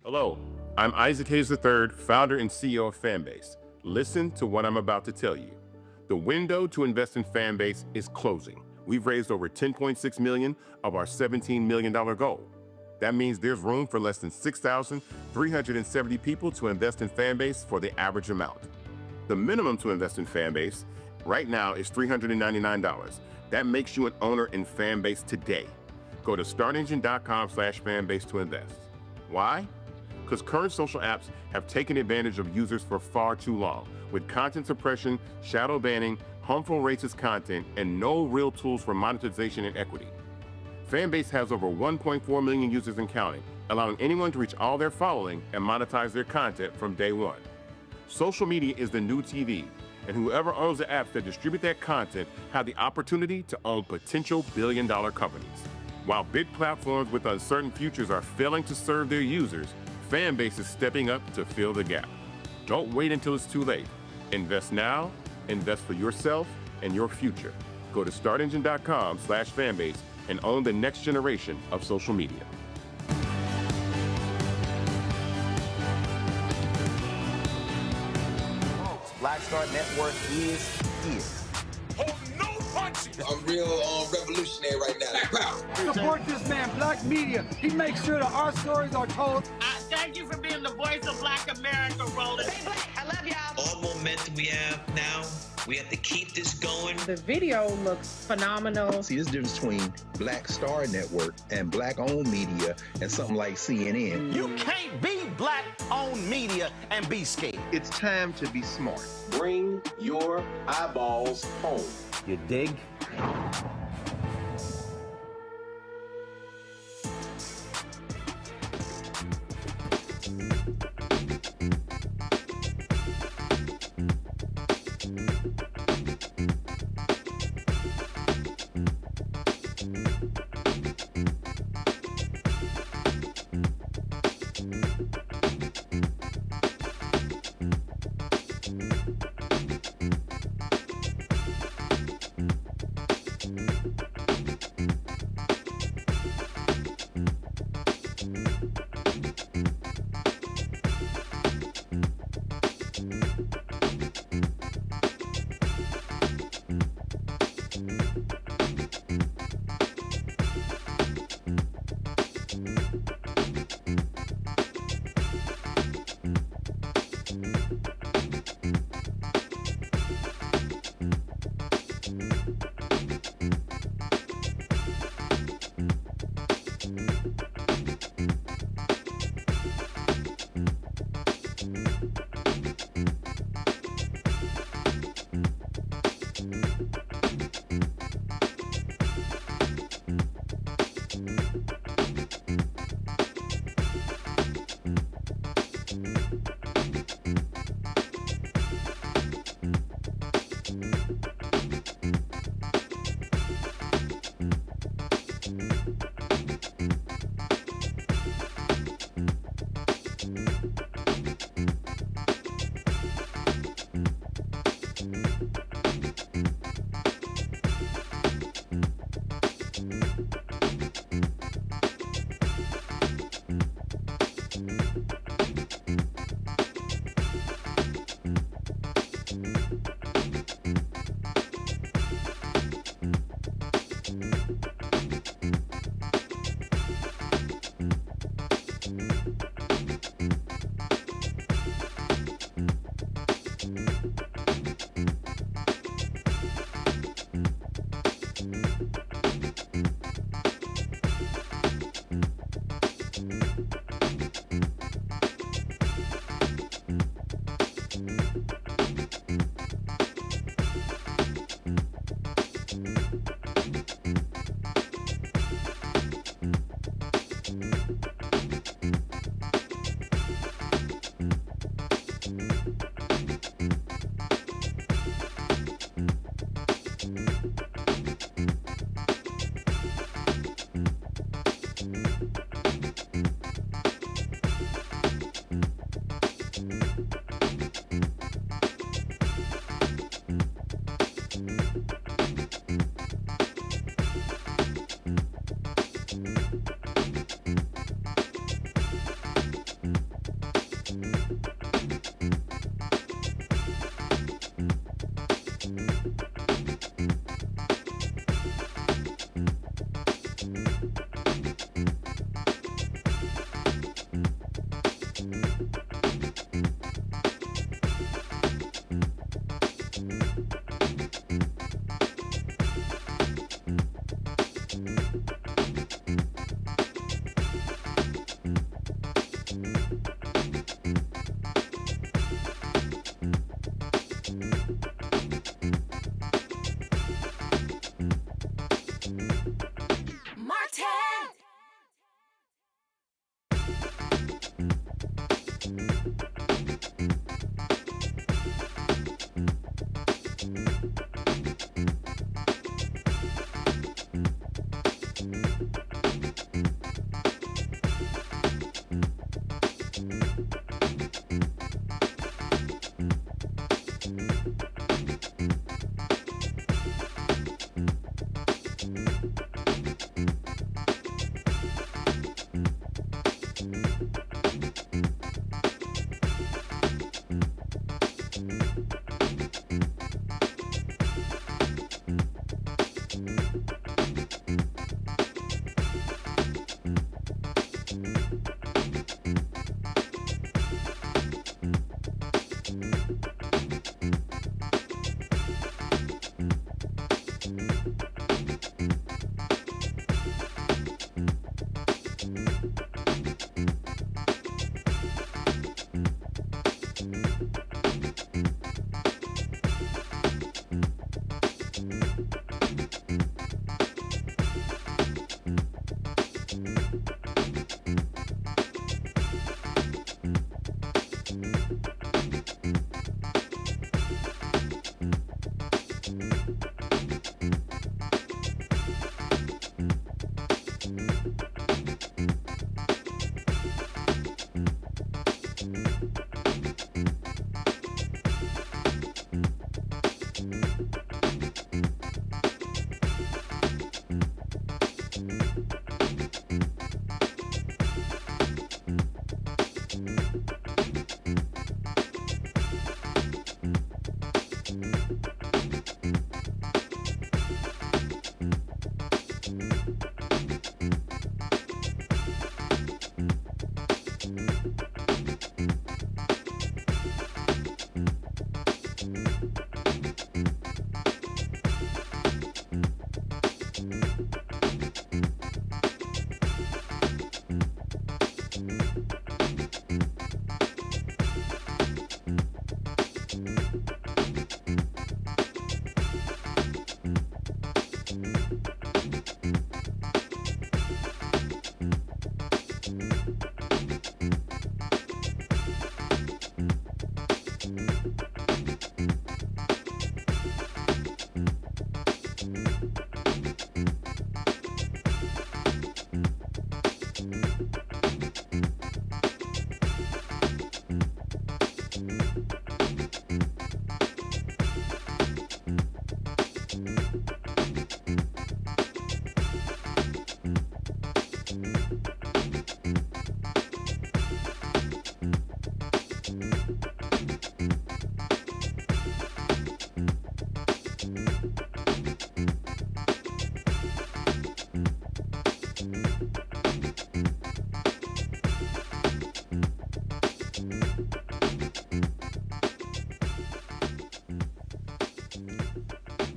Hello, I'm Isaac Hayes III, founder and CEO of Fanbase. Listen to what I'm about to tell you. The window to invest in Fanbase is closing. We've raised over $10.6 million of our $17 million goal. That means there's room for less than 6,370 people to invest in Fanbase for the average amount. The minimum to invest in Fanbase right now is $399. That makes you an owner in Fanbase today. Go to startengine.com/fanbase to invest. Why? Because current social apps have taken advantage of users for far too long, with content suppression, shadow banning, harmful racist content, and no real tools for monetization and equity. Fanbase has over 1.4 million users and counting, allowing anyone to reach all their following and monetize their content from day one. Social media is the new TV, and whoever owns the apps that distribute that content have the opportunity to own potential billion-dollar companies. While big platforms with uncertain futures are failing to serve their users, Fanbase is stepping up to fill the gap. Don't wait until it's too late. Invest now, invest for yourself and your future. Go to startengine.com/fanbase and own the next generation of social media. Black Star Network is here. Hold no punches. I'm real revolutionary right now. Black power. Support this man, Black Media. He makes sure that our stories are told. Thank you for being the voice of Black America, Roland. Stay black. I love y'all. All momentum we have now, we have to keep this going. The video looks phenomenal. See, this difference between Black Star Network and Black-owned media and something like CNN. You can't be Black-owned media and be scared. It's time to be smart. Bring your eyeballs home. You dig?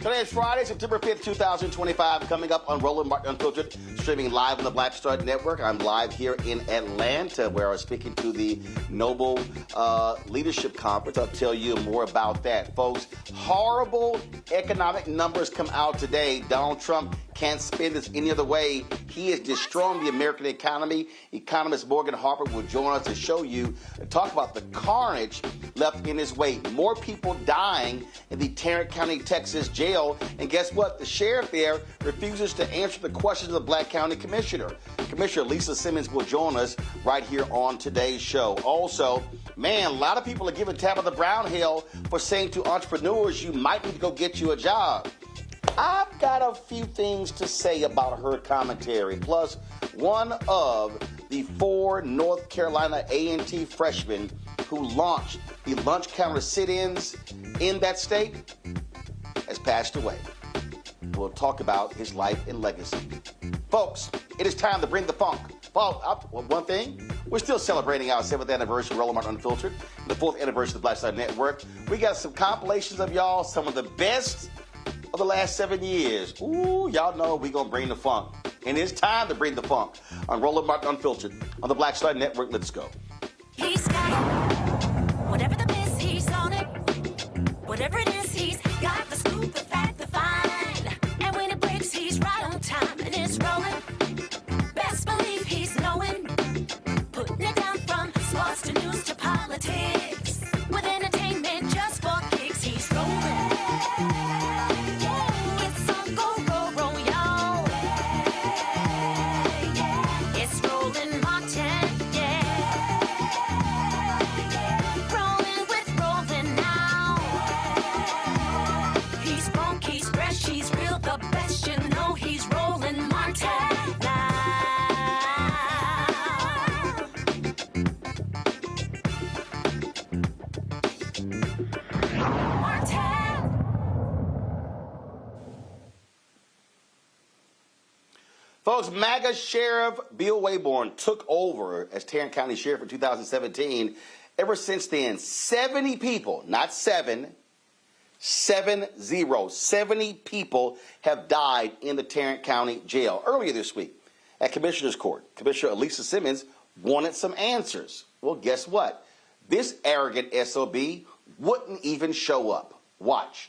Today is Friday, September 5th, 2025. Coming up on Roland Unfiltered, streaming live on the Black Star Network. I'm live here in Atlanta, where I was speaking to the Noble Leadership Conference. I'll tell you more about that, folks. Horrible economic numbers come out today. Donald Trump can't spend this any other way. He is destroying the American economy. Economist Morgan Harper will join us to show you and talk about the carnage left in his wake. More people dying in the Tarrant County, Texas jail. And guess what? The sheriff there refuses to answer the questions of the Black County Commissioner. Commissioner Alisa Simmons will join us right here on today's show. Also, man, a lot of people are giving Tabitha Brown hell for saying to entrepreneurs, you might need to go get you a job. I've got a few things to say about her commentary. Plus, one of the 4 North Carolina A&T freshmen who launched the lunch counter sit-ins in that state has passed away. We'll talk about his life and legacy. Folks, it is time to bring the funk. Well, one thing, we're still celebrating our 7th anniversary of Roland Unfiltered, the 4th anniversary of the Black Star Network. We got some compilations of y'all, some of the best of the last 7 years. Ooh, y'all know we gonna bring the funk. And it's time to bring the funk on Roland Unfiltered on the Black Star Network. Let's go. He's got it. Whatever the miss, he's on it. Whatever it is, he's got the scoop, the fact, the find. And when it breaks, he's right on time and it's rolling. Best believe he's knowing. Putting it down from sports to news to politics. With entertainment just for kicks, he's rolling. It's on go, y'all. It's Roland Martin, rolling with Roland now. He's funk, he's fresh, he's real, the best, you know he's Roland Martin now. Folks, MAGA Sheriff Bill Wayborn took over as Tarrant County Sheriff in 2017. Ever since then, 70 people, not 7, 70 people have died in the Tarrant County Jail. Earlier this week, at Commissioner's Court, Commissioner Alisa Simmons wanted some answers. Well, guess what? This arrogant SOB wouldn't even show up. Watch.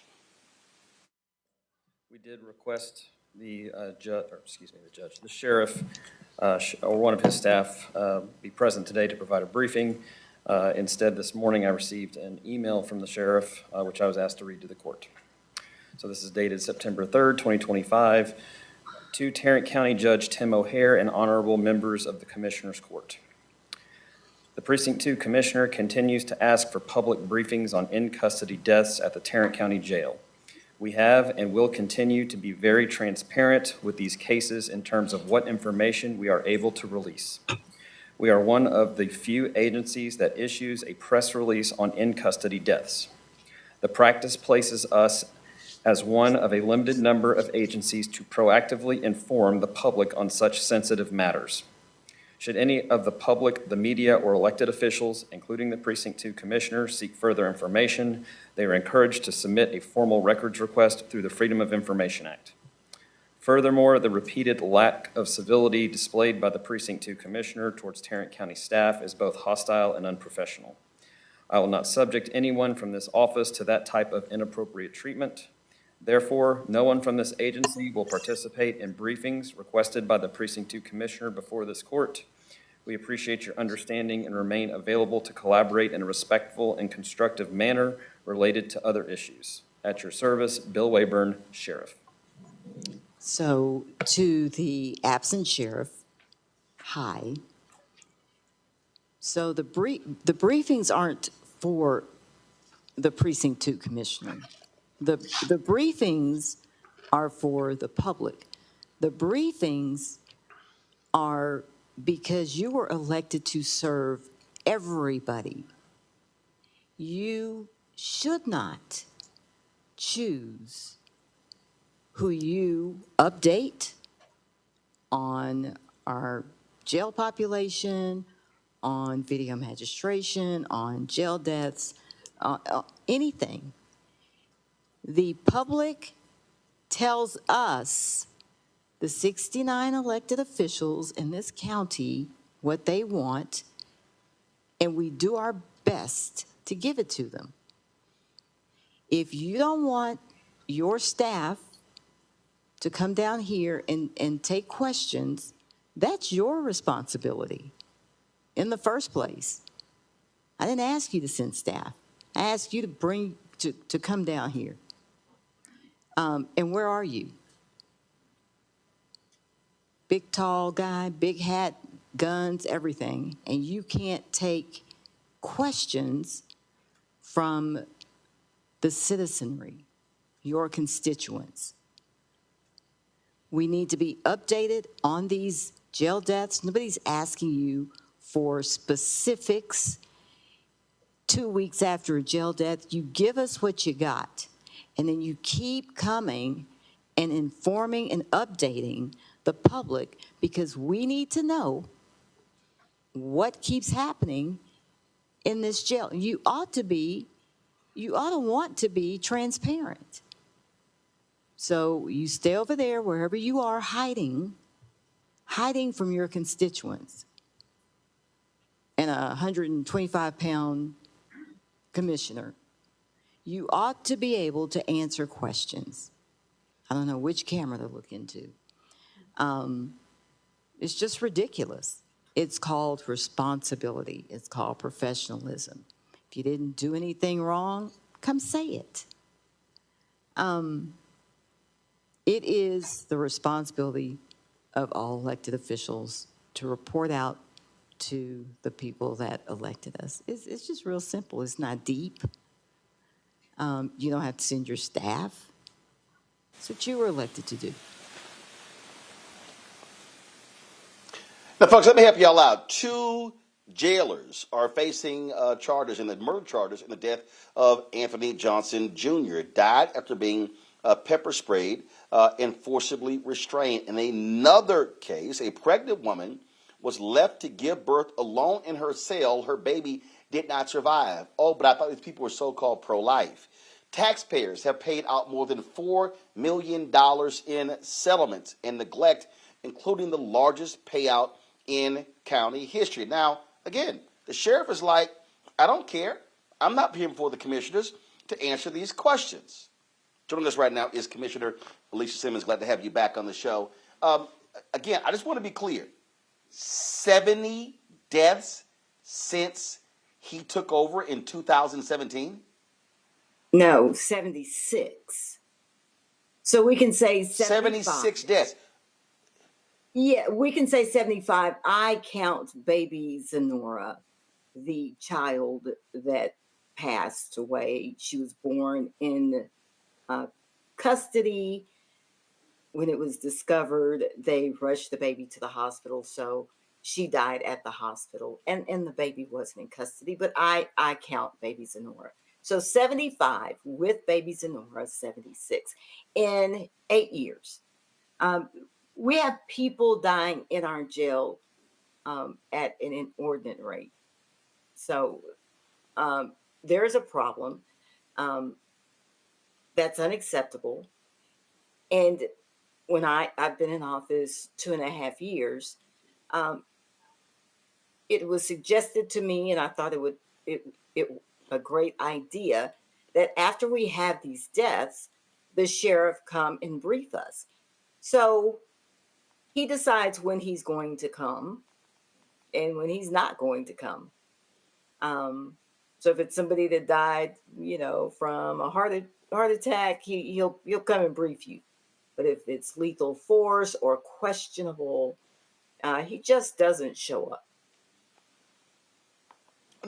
We did request the sheriff or one of his staff be present today to provide a briefing. Instead, this morning I received an email from the sheriff, which I was asked to read to the court. So this is dated September 3rd, 2025, to Tarrant County Judge Tim O'Hare and honorable members of the Commissioner's Court. The Precinct 2 Commissioner continues to ask for public briefings on in-custody deaths at the Tarrant County Jail. We have and will continue to be very transparent with these cases in terms of what information we are able to release. We are one of the few agencies that issues a press release on in-custody deaths. The practice places us as one of a limited number of agencies to proactively inform the public on such sensitive matters. Should any of the public, the media, or elected officials, including the Precinct 2 Commissioner, seek further information, they are encouraged to submit a formal records request through the Freedom of Information Act. Furthermore, the repeated lack of civility displayed by the Precinct 2 Commissioner towards Tarrant County staff is both hostile and unprofessional. I will not subject anyone from this office to that type of inappropriate treatment. Therefore, no one from this agency will participate in briefings requested by the Precinct 2 Commissioner before this court. We appreciate your understanding and remain available to collaborate in a respectful and constructive manner related to other issues. At your service, Bill Wayborn, Sheriff. So, to the absent sheriff, hi. So the briefings aren't for the Precinct 2 Commissioner. The briefings are for the public. The briefings are because you were elected to serve everybody. You should not choose who you update on our jail population, on video magistration, on jail deaths, anything. The public tells us, the 69 elected officials in this county, what they want, and we do our best to give it to them. If you don't want your staff to come down here and take questions, that's your responsibility in the first place. I didn't ask you to send staff. I asked you to come down here. And where are you? Big, tall guy, big hat, guns, everything. And you can't take questions from the citizenry, your constituents. We need to be updated on these jail deaths. Nobody's asking you for specifics. 2 weeks after a jail death, you give us what you got, and then you keep coming and informing and updating the public, because we need to know what keeps happening in this jail. You ought to want to be transparent. So you stay over there, wherever you are, hiding from your constituents. And a 125-pound commissioner, you ought to be able to answer questions. I don't know which camera to look into. It's just ridiculous. It's called responsibility. It's called professionalism. If you didn't do anything wrong, come say it. It is the responsibility of all elected officials to report out to the people that elected us. It's just real simple. It's not deep. You don't have to send your staff. It's what you were elected to do. Now, folks, let me help y'all out. 2 jailers are facing charges, murder charges, in the death of Anthony Johnson Jr. Died after being pepper sprayed and forcibly restrained. In another case, a pregnant woman was left to give birth alone in her cell. Her baby did not survive. Oh, but I thought these people were so-called pro-life. Taxpayers have paid out more than $4 million in settlements and neglect, including the largest payout in county history. Now, again, the sheriff is like, I don't care. I'm not here before the commissioners to answer these questions. Joining us right now is Commissioner Alisa Simmons. Glad to have you back on the show. Again, I just want to be clear. 70 deaths since he took over in 2017? No, 76. So we can say 75. 76 deaths. Yeah, we can say 75. I count baby Zenora, the child that passed away. She was born in custody. When it was discovered, they rushed the baby to the hospital, so she died at the hospital, and the baby wasn't in custody, but I count baby Zenora. So 75 with baby Zenora, 76 in 8 years. We have people dying in our jail at an inordinate rate. So there is a problem that's unacceptable. And when I've been in office 2.5 years, it was suggested to me, and I thought it a great idea, that after we have these deaths, the sheriff come and brief us. So he decides when he's going to come and when he's not going to come. So if it's somebody that died, from a heart attack, he'll come and brief you. But if it's lethal force or questionable, he just doesn't show up.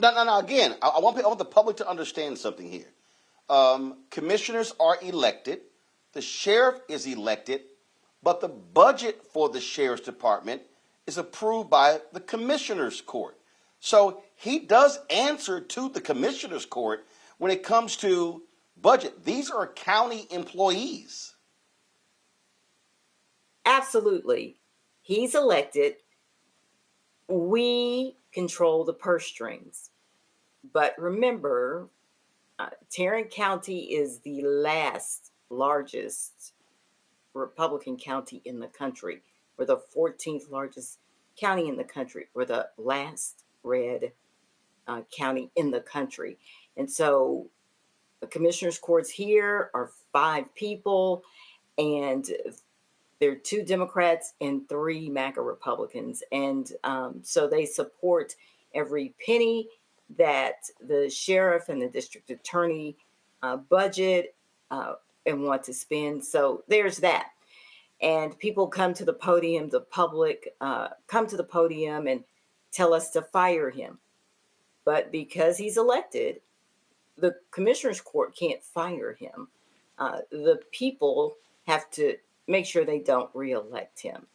No. Again, I want the public to understand something here. Commissioners are elected. The sheriff is elected. But the budget for the sheriff's department is approved by the commissioner's court. So he does answer to the commissioner's court when it comes to budget. These are county employees. Absolutely. He's elected. We control the purse strings. But remember, Tarrant County is the largest Republican county in the country. We're the 14th largest county in the country. We're the last red county in the country. And so the commissioners' courts here are 5 people, and there are 2 Democrats and 3 MAGA Republicans. And so they support every penny that the sheriff and the district attorney budget and want to spend. So there's that. And people come to the podium, the public come to the podium and tell us to fire him. But because he's elected, the commissioner's court can't fire him. The people have to make sure they don't reelect him.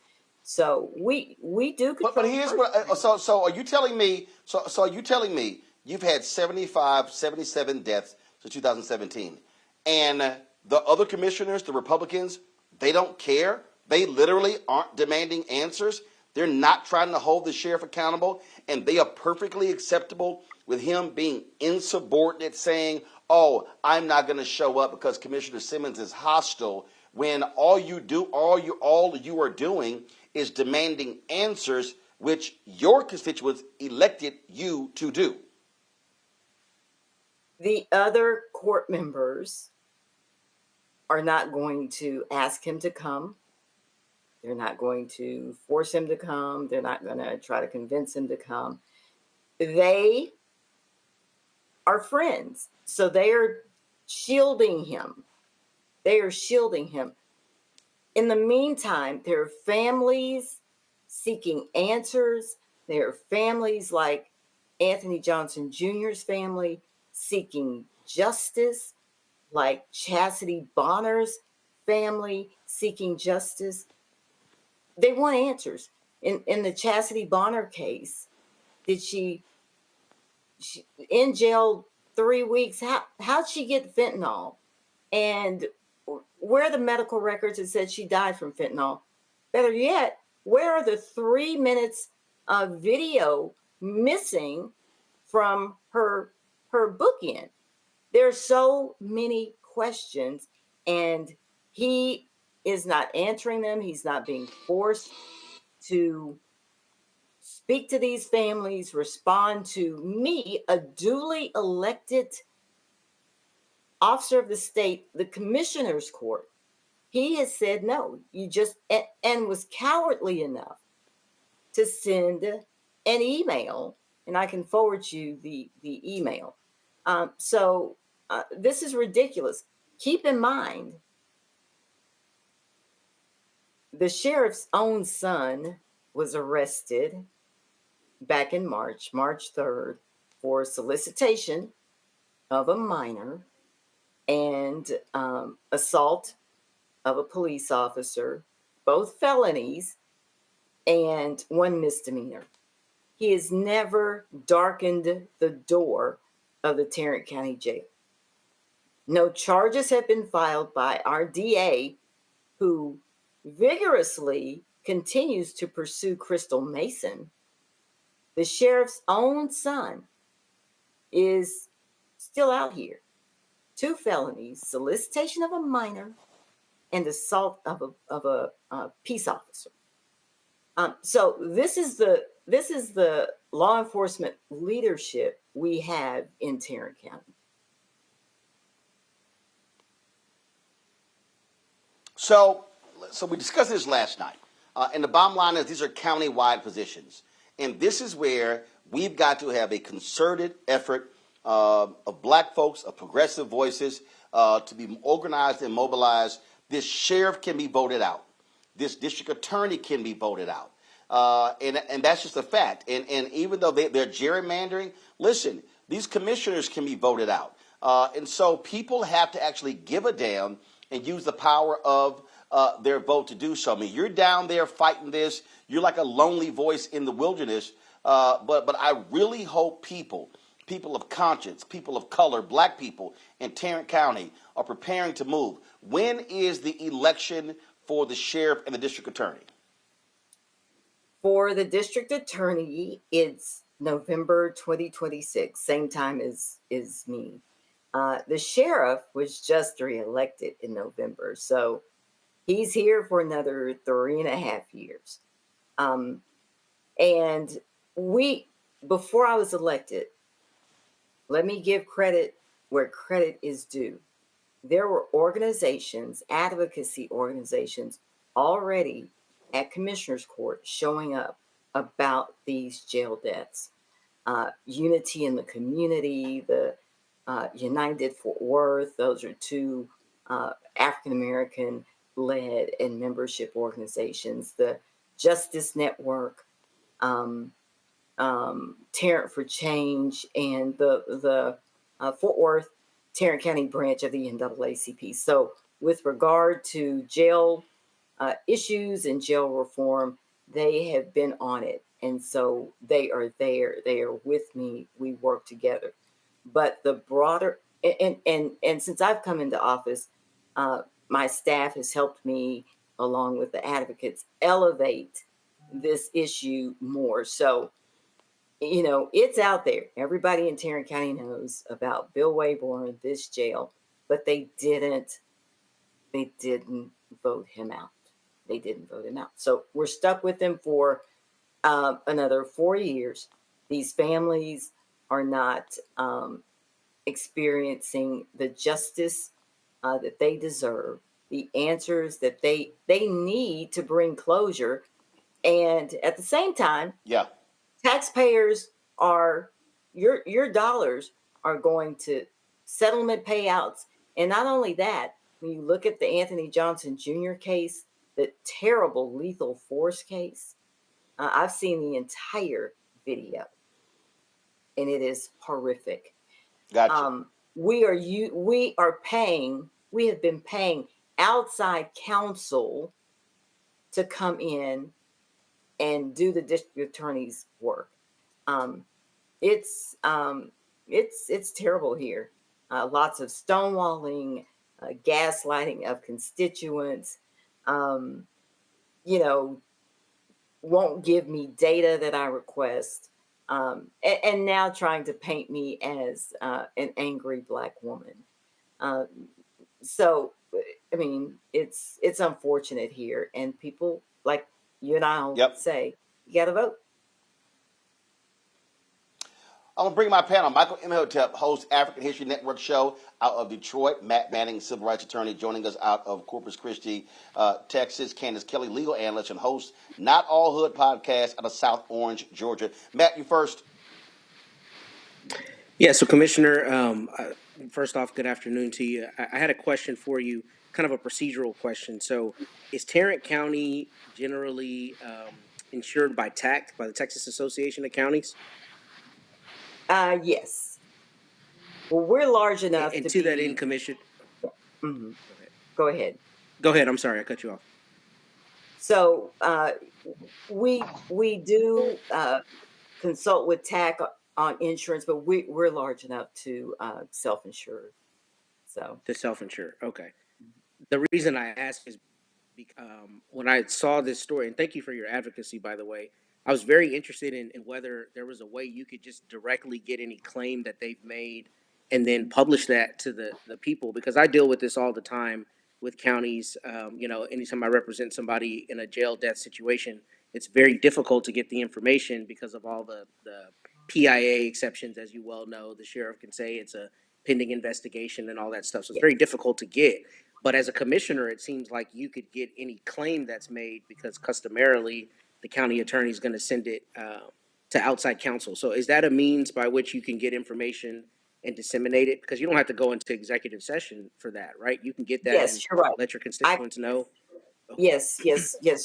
So we do control. But here's what. So are you telling me? So are you telling me you've had 75, 77 deaths since 2017, and the other commissioners, the Republicans, they don't care. They literally aren't demanding answers. They're not trying to hold the sheriff accountable, and they are perfectly acceptable with him being insubordinate, saying, "Oh, I'm not going to show up because Commissioner Simmons is hostile." When all you are doing is demanding answers, which your constituents elected you to do. The other court members are not going to ask him to come. They're not going to force him to come. They're not going to try to convince him to come. They are friends, so they are shielding him. They are shielding him. In the meantime, there are families seeking answers. There are families like Anthony Johnson Jr.'s family seeking justice, like Chastity Bonner's family seeking justice. They want answers. In the Chastity Bonner case, did she in jail 3 weeks? How'd she get fentanyl? And where are the medical records that said she died from fentanyl? Better yet, where are the 3 minutes of video missing from her bookend? There are so many questions, and he is not answering them. He's not being forced to speak to these families, respond to me, a duly elected officer of the state, the commissioner's court. He has said no. And was cowardly enough to send an email, and I can forward you the email. So this is ridiculous. Keep in mind, the sheriff's own son was arrested back in March 3rd, for solicitation of a minor and assault of a police officer, both felonies and 1 misdemeanor. He has never darkened the door of the Tarrant County Jail. No charges have been filed by our DA, who vigorously continues to pursue Crystal Mason. The sheriff's own son is still out here. 2 felonies, solicitation of a minor and assault of a peace officer. So this is the law enforcement leadership we have in Tarrant County. So we discussed this last night, and the bottom line is these are county-wide positions, and this is where we've got to have a concerted effort of black folks, of progressive voices, to be organized and mobilized. This sheriff can be voted out. This district attorney can be voted out. And that's just a fact. And even though they're gerrymandering, listen, these commissioners can be voted out. And so people have to actually give a damn and use the power of their vote to do so. I mean, you're down there fighting this. You're like a lonely voice in the wilderness. But I really hope people of conscience, people of color, black people in Tarrant County are preparing to move. When is the election for the sheriff and the district attorney? For the district attorney, it's November 2026, same time as me. The sheriff was just reelected in November, so He's here for another 3.5 years. And before I was elected, let me give credit where credit is due. There were organizations, advocacy organizations, already at Commissioner's Court showing up about these jail deaths. Unity in the Community, the United Fort Worth, those are two African-American led and membership organizations. The Justice Network, Tarrant for Change, and the Fort Worth Tarrant County branch of the NAACP. So with regard to jail issues and jail reform, they have been on it. And so they are there. They are with me. We work together. But the broader, and since I've come into office, my staff has helped me, along with the advocates, elevate this issue more. So, you know, it's out there. Everybody in Tarrant County knows about Bill Wayborn, this jail, but they didn't vote him out. They didn't vote him out. So we're stuck with him for another 4 years. These families are not experiencing the justice that they deserve, the answers that they need to bring closure. And at the same time, taxpayers are, your dollars are going to settlement payouts. And not only that, when you look at the Anthony Johnson Jr. case, the terrible lethal force case, I've seen the entire video, and it is horrific. Gotcha. We have been paying outside counsel to come in and do the district attorney's work. It's terrible here. Lots of stonewalling, gaslighting of constituents, won't give me data that I request, and now trying to paint me as an angry Black woman. So, I mean, it's unfortunate here, and people like you and I will say, you got to vote. I'm going to bring my panel. Michael Imhotep hosts African History Network show out of Detroit. Matt Manning, civil rights attorney, joining us out of Corpus Christi, Texas. Candace Kelly, legal analyst and host Not All Hood podcast out of South Orange, Georgia. Matt, you first. Yeah, so Commissioner, first off, good afternoon to you. I had a question for you, kind of a procedural question. So is Tarrant County generally insured by TAC, by the Texas Association of Counties? Yes. Well, we're large enough to that end, Commission. Mm-hmm. Go ahead. Go ahead. I'm sorry, I cut you off. So we do consult with TAC on insurance, but we're large enough to self-insure. So to self-insure, okay. The reason I ask is because when I saw this story, and thank you for your advocacy, by the way, I was very interested in whether there was a way you could just directly get any claim that they've made and then publish that to the people, because I deal with this all the time with counties. Anytime I represent somebody in a jail death situation, it's very difficult to get the information because of all the PIA exceptions, as you well know. The sheriff can say it's a pending investigation and all that stuff. So it's very difficult to get. But as a commissioner, it seems like you could get any claim that's made because customarily the county attorney is going to send it to outside counsel. So is that a means by which you can get information and disseminate it? Because you don't have to go into executive session for that, right? You can get that and you're right. Let your constituents know. Okay. Yes,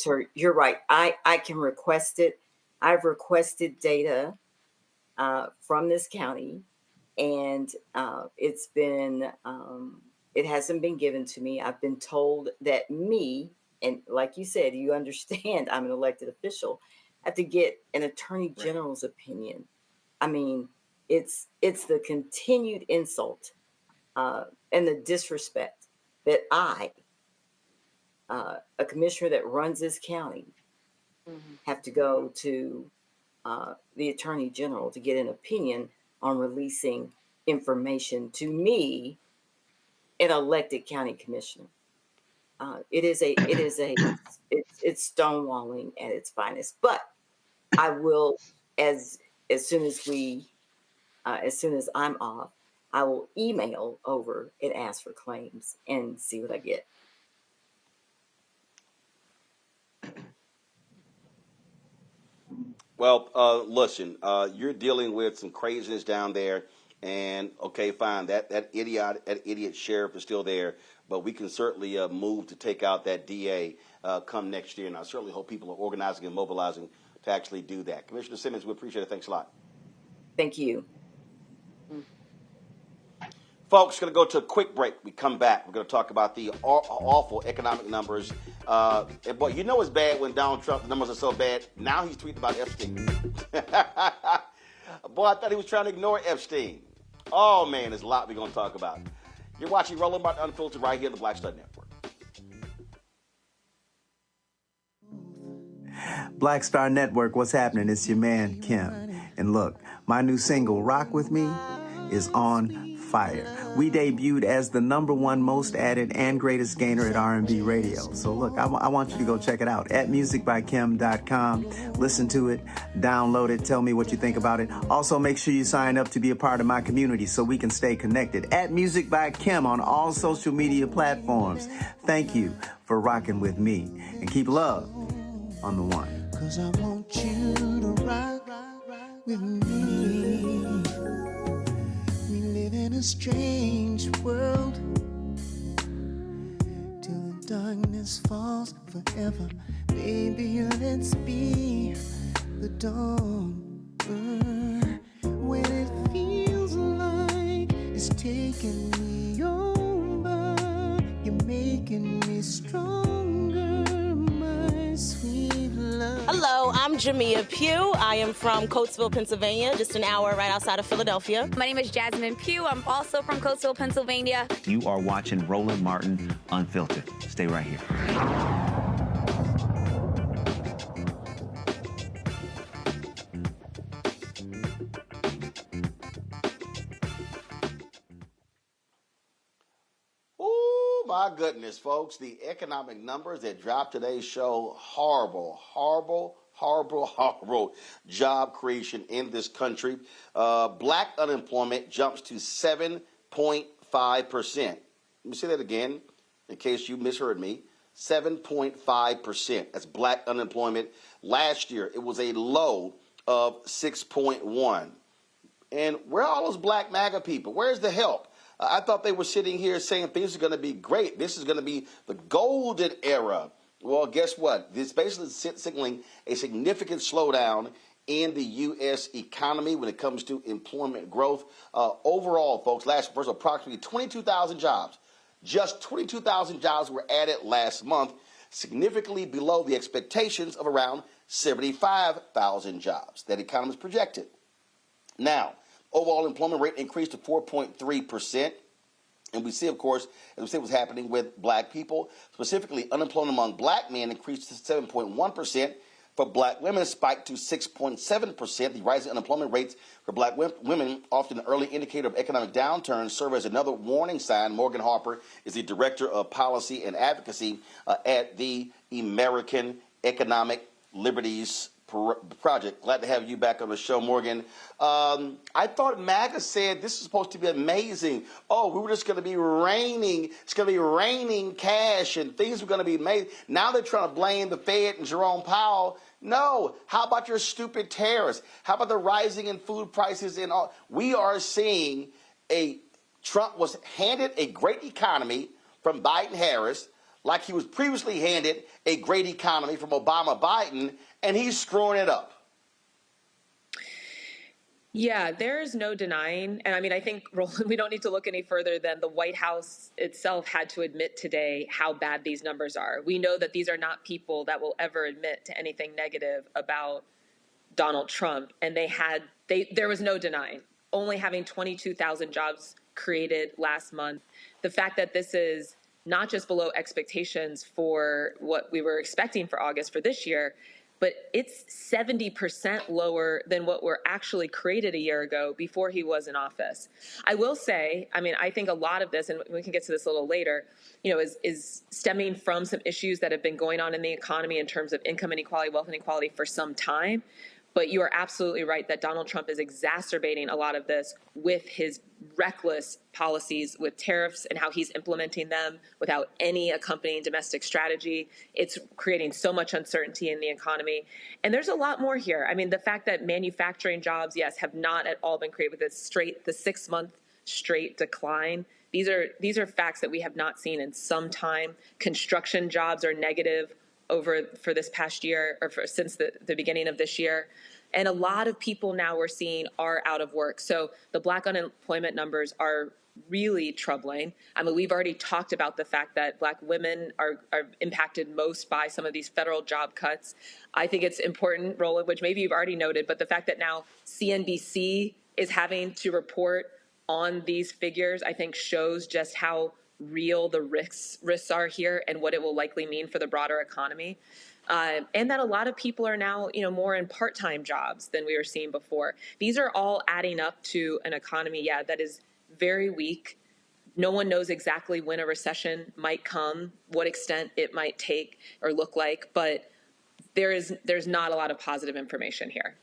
sir. You're right. I can request it. I've requested data from this county, and it hasn't been given to me. I've been told that and like you said, you understand I'm an elected official, I have to get an attorney general's opinion. I mean, it's the continued insult and the disrespect that a commissioner that runs this county, have to go to the attorney general to get an opinion on releasing information to me, an elected county commissioner. It's stonewalling at its finest. But I will, as soon as I'm off, I will email over and ask for claims and see what I get. Well, listen, you're dealing with some craziness down there, and okay, fine. That idiot sheriff is still there, but we can certainly move to take out that DA come next year, and I certainly hope people are organizing and mobilizing to actually do that. Commissioner Simmons, we appreciate it. Thanks a lot. Thank you. Folks, going to go to a quick break. We come back. We're going to talk about the awful economic numbers. And boy, you know it's bad when Donald Trump, the numbers are so bad. Now he's tweeting about Epstein. Boy, I thought he was trying to ignore Epstein. Oh, man, there's a lot we're going to talk about. You're watching Roland Unfiltered right here on the Black Star Network. Black Star Network, what's happening? It's your man, Kim. And look, my new single, Rock With Me, is on fire. We debuted as the #1 most added and greatest gainer at R&B radio. So look, I want you to go check it out at musicbykim.com. Listen to it, download it, tell me what you think about it. Also, make sure you sign up to be a part of my community so we can stay connected. At Music by Kim on all social media platforms. Thank you for rocking with me. And keep love on the one. 'Cause I want you to rock with me. We live in a strange world till the darkness falls forever. Baby, let's be the dawn. When it feels like it's taking me over, you're making me stronger, my sweet love. Hello, I'm Jamia Pugh. I am from Coatesville, Pennsylvania, just an hour right outside of Philadelphia. My name is Jasmine Pugh. I'm also from Coatesville, Pennsylvania. You are watching Roland Martin Unfiltered. Stay right here. My goodness, folks, the economic numbers that dropped today show horrible job creation in this country. Black unemployment jumps to 7.5%. Let me say that again in case you misheard me. 7.5%. That's black unemployment. Last year, it was a low of 6.1. And where are all those black MAGA people? Where's the help? I thought they were sitting here saying things are going to be great. This is going to be the golden era. Well, guess what? This basically is signaling a significant slowdown in the U.S. economy when it comes to employment growth. Overall, folks, last year, approximately 22,000 jobs. Just 22,000 jobs were added last month, significantly below the expectations of around 75,000 jobs that economists projected. Now, overall employment rate increased to 4.3%. And we see, of course, as we see what's happening with black people. Specifically, unemployment among black men increased to 7.1%. For black women, spiked to 6.7%. The rising unemployment rates for black women, often an early indicator of economic downturn, serve as another warning sign. Morgan Harper is the Director of Policy and Advocacy at the American Economic Liberties Project. Glad to have you back on the show, Morgan. I thought MAGA said this is supposed to be amazing. Oh, we were just going to be raining. It's going to be raining cash and things were going to be made. Now they're trying to blame the Fed and Jerome Powell. No. How about your stupid tariffs? How about the rising in food prices and all? We are seeing Trump was handed a great economy from Biden-Harris, like he was previously handed a great economy from Obama-Biden, and he's screwing it up. Yeah, there's no denying. And I mean, I think, Roland, we don't need to look any further than the White House itself had to admit today how bad these numbers are. We know that these are not people that will ever admit to anything negative about Donald Trump. And there was no denying. Only having 22,000 jobs created last month. The fact that this is not just below expectations for what we were expecting for August for this year, but it's 70% lower than what were actually created a year ago before he was in office. I will say, I mean, I think a lot of this, and we can get to this a little later, is stemming from some issues that have been going on in the economy in terms of income inequality, wealth inequality for some time. But you are absolutely right that Donald Trump is exacerbating a lot of this with his reckless policies with tariffs and how he's implementing them without any accompanying domestic strategy. It's creating so much uncertainty in the economy. And there's a lot more here. I mean, the fact that manufacturing jobs, yes, have not at all been created with the 6-month straight decline. These are facts that we have not seen in some time. Construction jobs are negative for this past year, or since the beginning of this year. And a lot of people now we're seeing are out of work. So the Black unemployment numbers are really troubling. I mean, we've already talked about the fact that Black women are impacted most by some of these federal job cuts. I think it's important, Roland, which maybe you've already noted, but the fact that now CNBC is having to report on these figures, I think shows just how real the risks are here and what it will likely mean for the broader economy. And that a lot of people are now, more in part-time jobs than we were seeing before. These are all adding up to an economy, that is very weak. No one knows exactly when a recession might come, what extent it might take or look like, but there's not a lot of positive information here.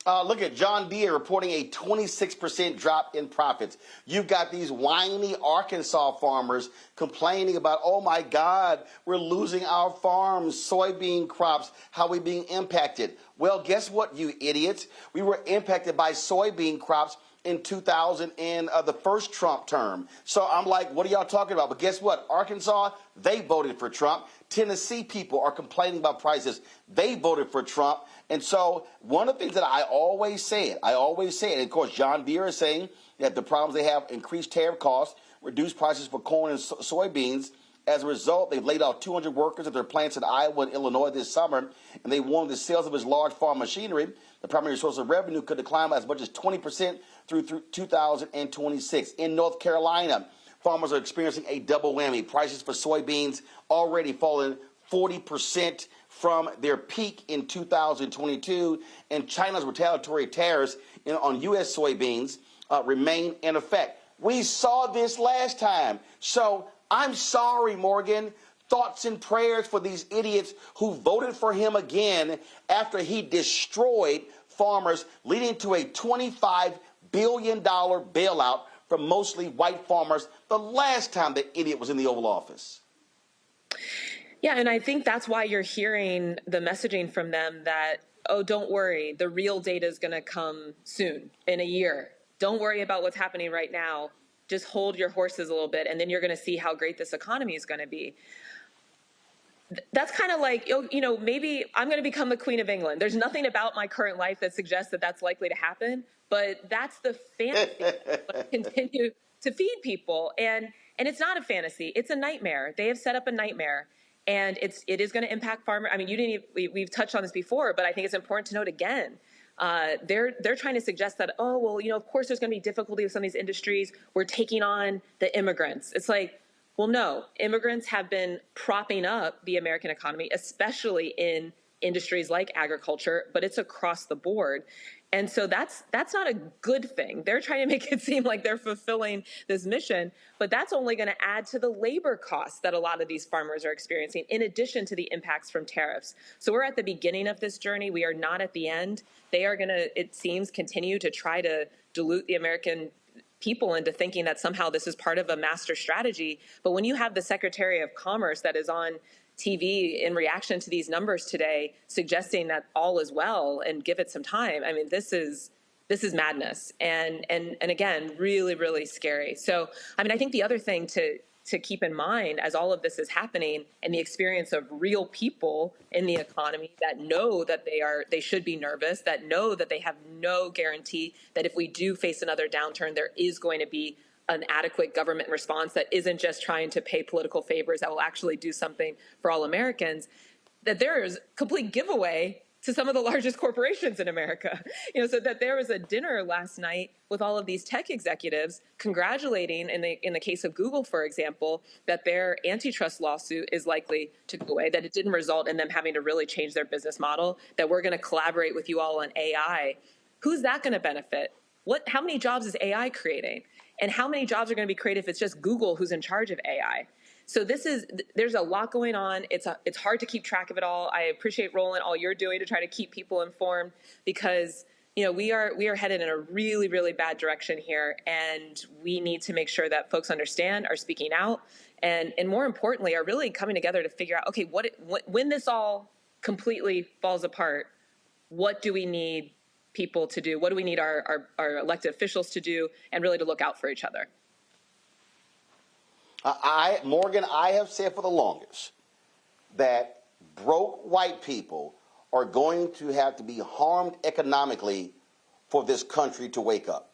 Look at John Deere reporting a 26% drop in profits. You've got these whiny Arkansas farmers complaining about, oh my God, we're losing our farms, soybean crops, how are we being impacted? Well, guess what, you idiots? We were impacted by soybean crops in 2000 in the first Trump term. So I'm like, what are y'all talking about? But guess what? Arkansas, they voted for Trump. Tennessee people are complaining about prices. They voted for Trump. And so one of the things that I always say, and of course, John Deere is saying that the problems they have, increased tariff costs, reduced prices for corn and soybeans. As a result, they've laid off 200 workers at their plants in Iowa and Illinois this summer, and they warned the sales of its large farm machinery, the primary source of revenue, could decline by as much as 20% through 2026. In North Carolina, farmers are experiencing a double whammy. Prices for soybeans already fallen 40% from their peak in 2022, and China's retaliatory tariffs on U.S. soybeans remain in effect. We saw this last time. So I'm sorry, Morgan. Thoughts and prayers for these idiots who voted for him again after he destroyed farmers, leading to a $25 billion bailout for mostly white farmers the last time the idiot was in the Oval Office. Yeah, and I think that's why you're hearing the messaging from them that, oh, don't worry, the real data is going to come soon, in a year. Don't worry about what's happening right now. Just hold your horses a little bit, and then you're going to see how great this economy is going to be. That's kind of like, maybe I'm going to become the Queen of England. There's nothing about my current life that suggests that that's likely to happen, but that's the fantasy continue to feed people. And it's not a fantasy. It's a nightmare. They have set up a nightmare. And it is going to impact farmers. I mean, we've touched on this before, but I think it's important to note again. They're trying to suggest that, oh, well, of course there's going to be difficulty with some of these industries. We're taking on the immigrants. It's like, well, no, immigrants have been propping up the American economy, especially in industries like agriculture, but it's across the board. And so that's not a good thing. They're trying to make it seem like they're fulfilling this mission, but that's only going to add to the labor costs that a lot of these farmers are experiencing, in addition to the impacts from tariffs. So we're at the beginning of this journey. We are not at the end. They are going to, it seems, continue to try to dilute the American people into thinking that somehow this is part of a master strategy. But when you have the Secretary of Commerce that is on TV in reaction to these numbers today, suggesting that all is well and give it some time, I mean, this is madness, and again, really, really scary. So, I mean, I think the other thing to keep in mind as all of this is happening, and the experience of real people in the economy that know that they should be nervous, that know that they have no guarantee that if we do face another downturn, there is going to be an adequate government response that isn't just trying to pay political favors, that will actually do something for all Americans, that there is complete giveaway to some of the largest corporations in America. So that there was a dinner last night with all of these tech executives congratulating, in the case of Google, for example, that their antitrust lawsuit is likely to go away, that it didn't result in them having to really change their business model, that we're going to collaborate with you all on AI. Who's that going to benefit? How many jobs is AI creating? And how many jobs are going to be created if it's just Google who's in charge of AI? So there's a lot going on. It's hard to keep track of it all. I appreciate, Roland, all you're doing to try to keep people informed, because we are headed in a really, really bad direction here, and we need to make sure that folks understand, are speaking out, and more importantly, are really coming together to figure out, okay, when this all completely falls apart, what do we need people to do? What do we need our elected officials to do, and really to look out for each other? Morgan, I have said for the longest that broke white people are going to have to be harmed economically for this country to wake up.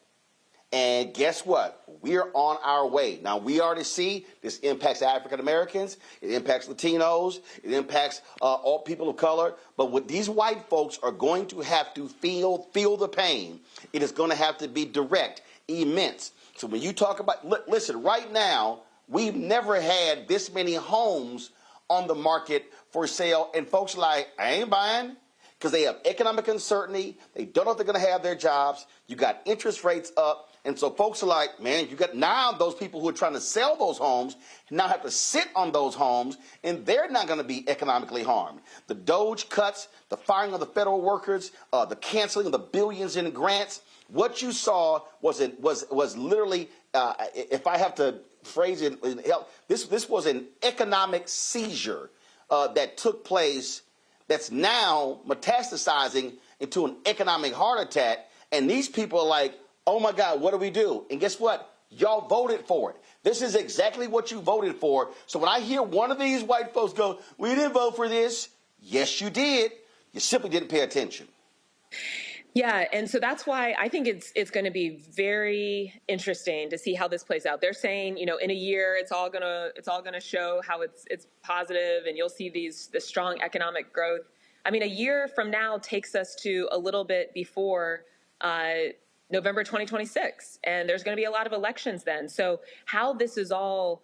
And guess what? We're on our way. Now, we already see this impacts African Americans, it impacts Latinos, it impacts all people of color. But what these white folks are going to have to feel the pain, it is going to have to be direct, immense. So when you talk about, listen, right now, we've never had this many homes on the market for sale, and folks are like, I ain't buying, because they have economic uncertainty. They don't know if they're going to have their jobs. You got interest rates up, and so folks are like, man, you got now those people who are trying to sell those homes now have to sit on those homes, and they're not going to be economically harmed. The DOGE cuts, the firing of the federal workers, the canceling of the billions in grants. What you saw was literally, if I have to phrase it, this was an economic seizure that took place that's now metastasizing into an economic heart attack. And these people are like, oh my God, what do we do? And guess what? Y'all voted for it. This is exactly what you voted for. So when I hear one of these white folks go, we didn't vote for this. Yes, you did. You simply didn't pay attention. Yeah, and so that's why I think it's going to be very interesting to see how this plays out. They're saying, in a year it's all gonna show how it's positive, and you'll see this strong economic growth. I mean, a year from now takes us to a little bit before November 2026, and there's going to be a lot of elections then. So how this is all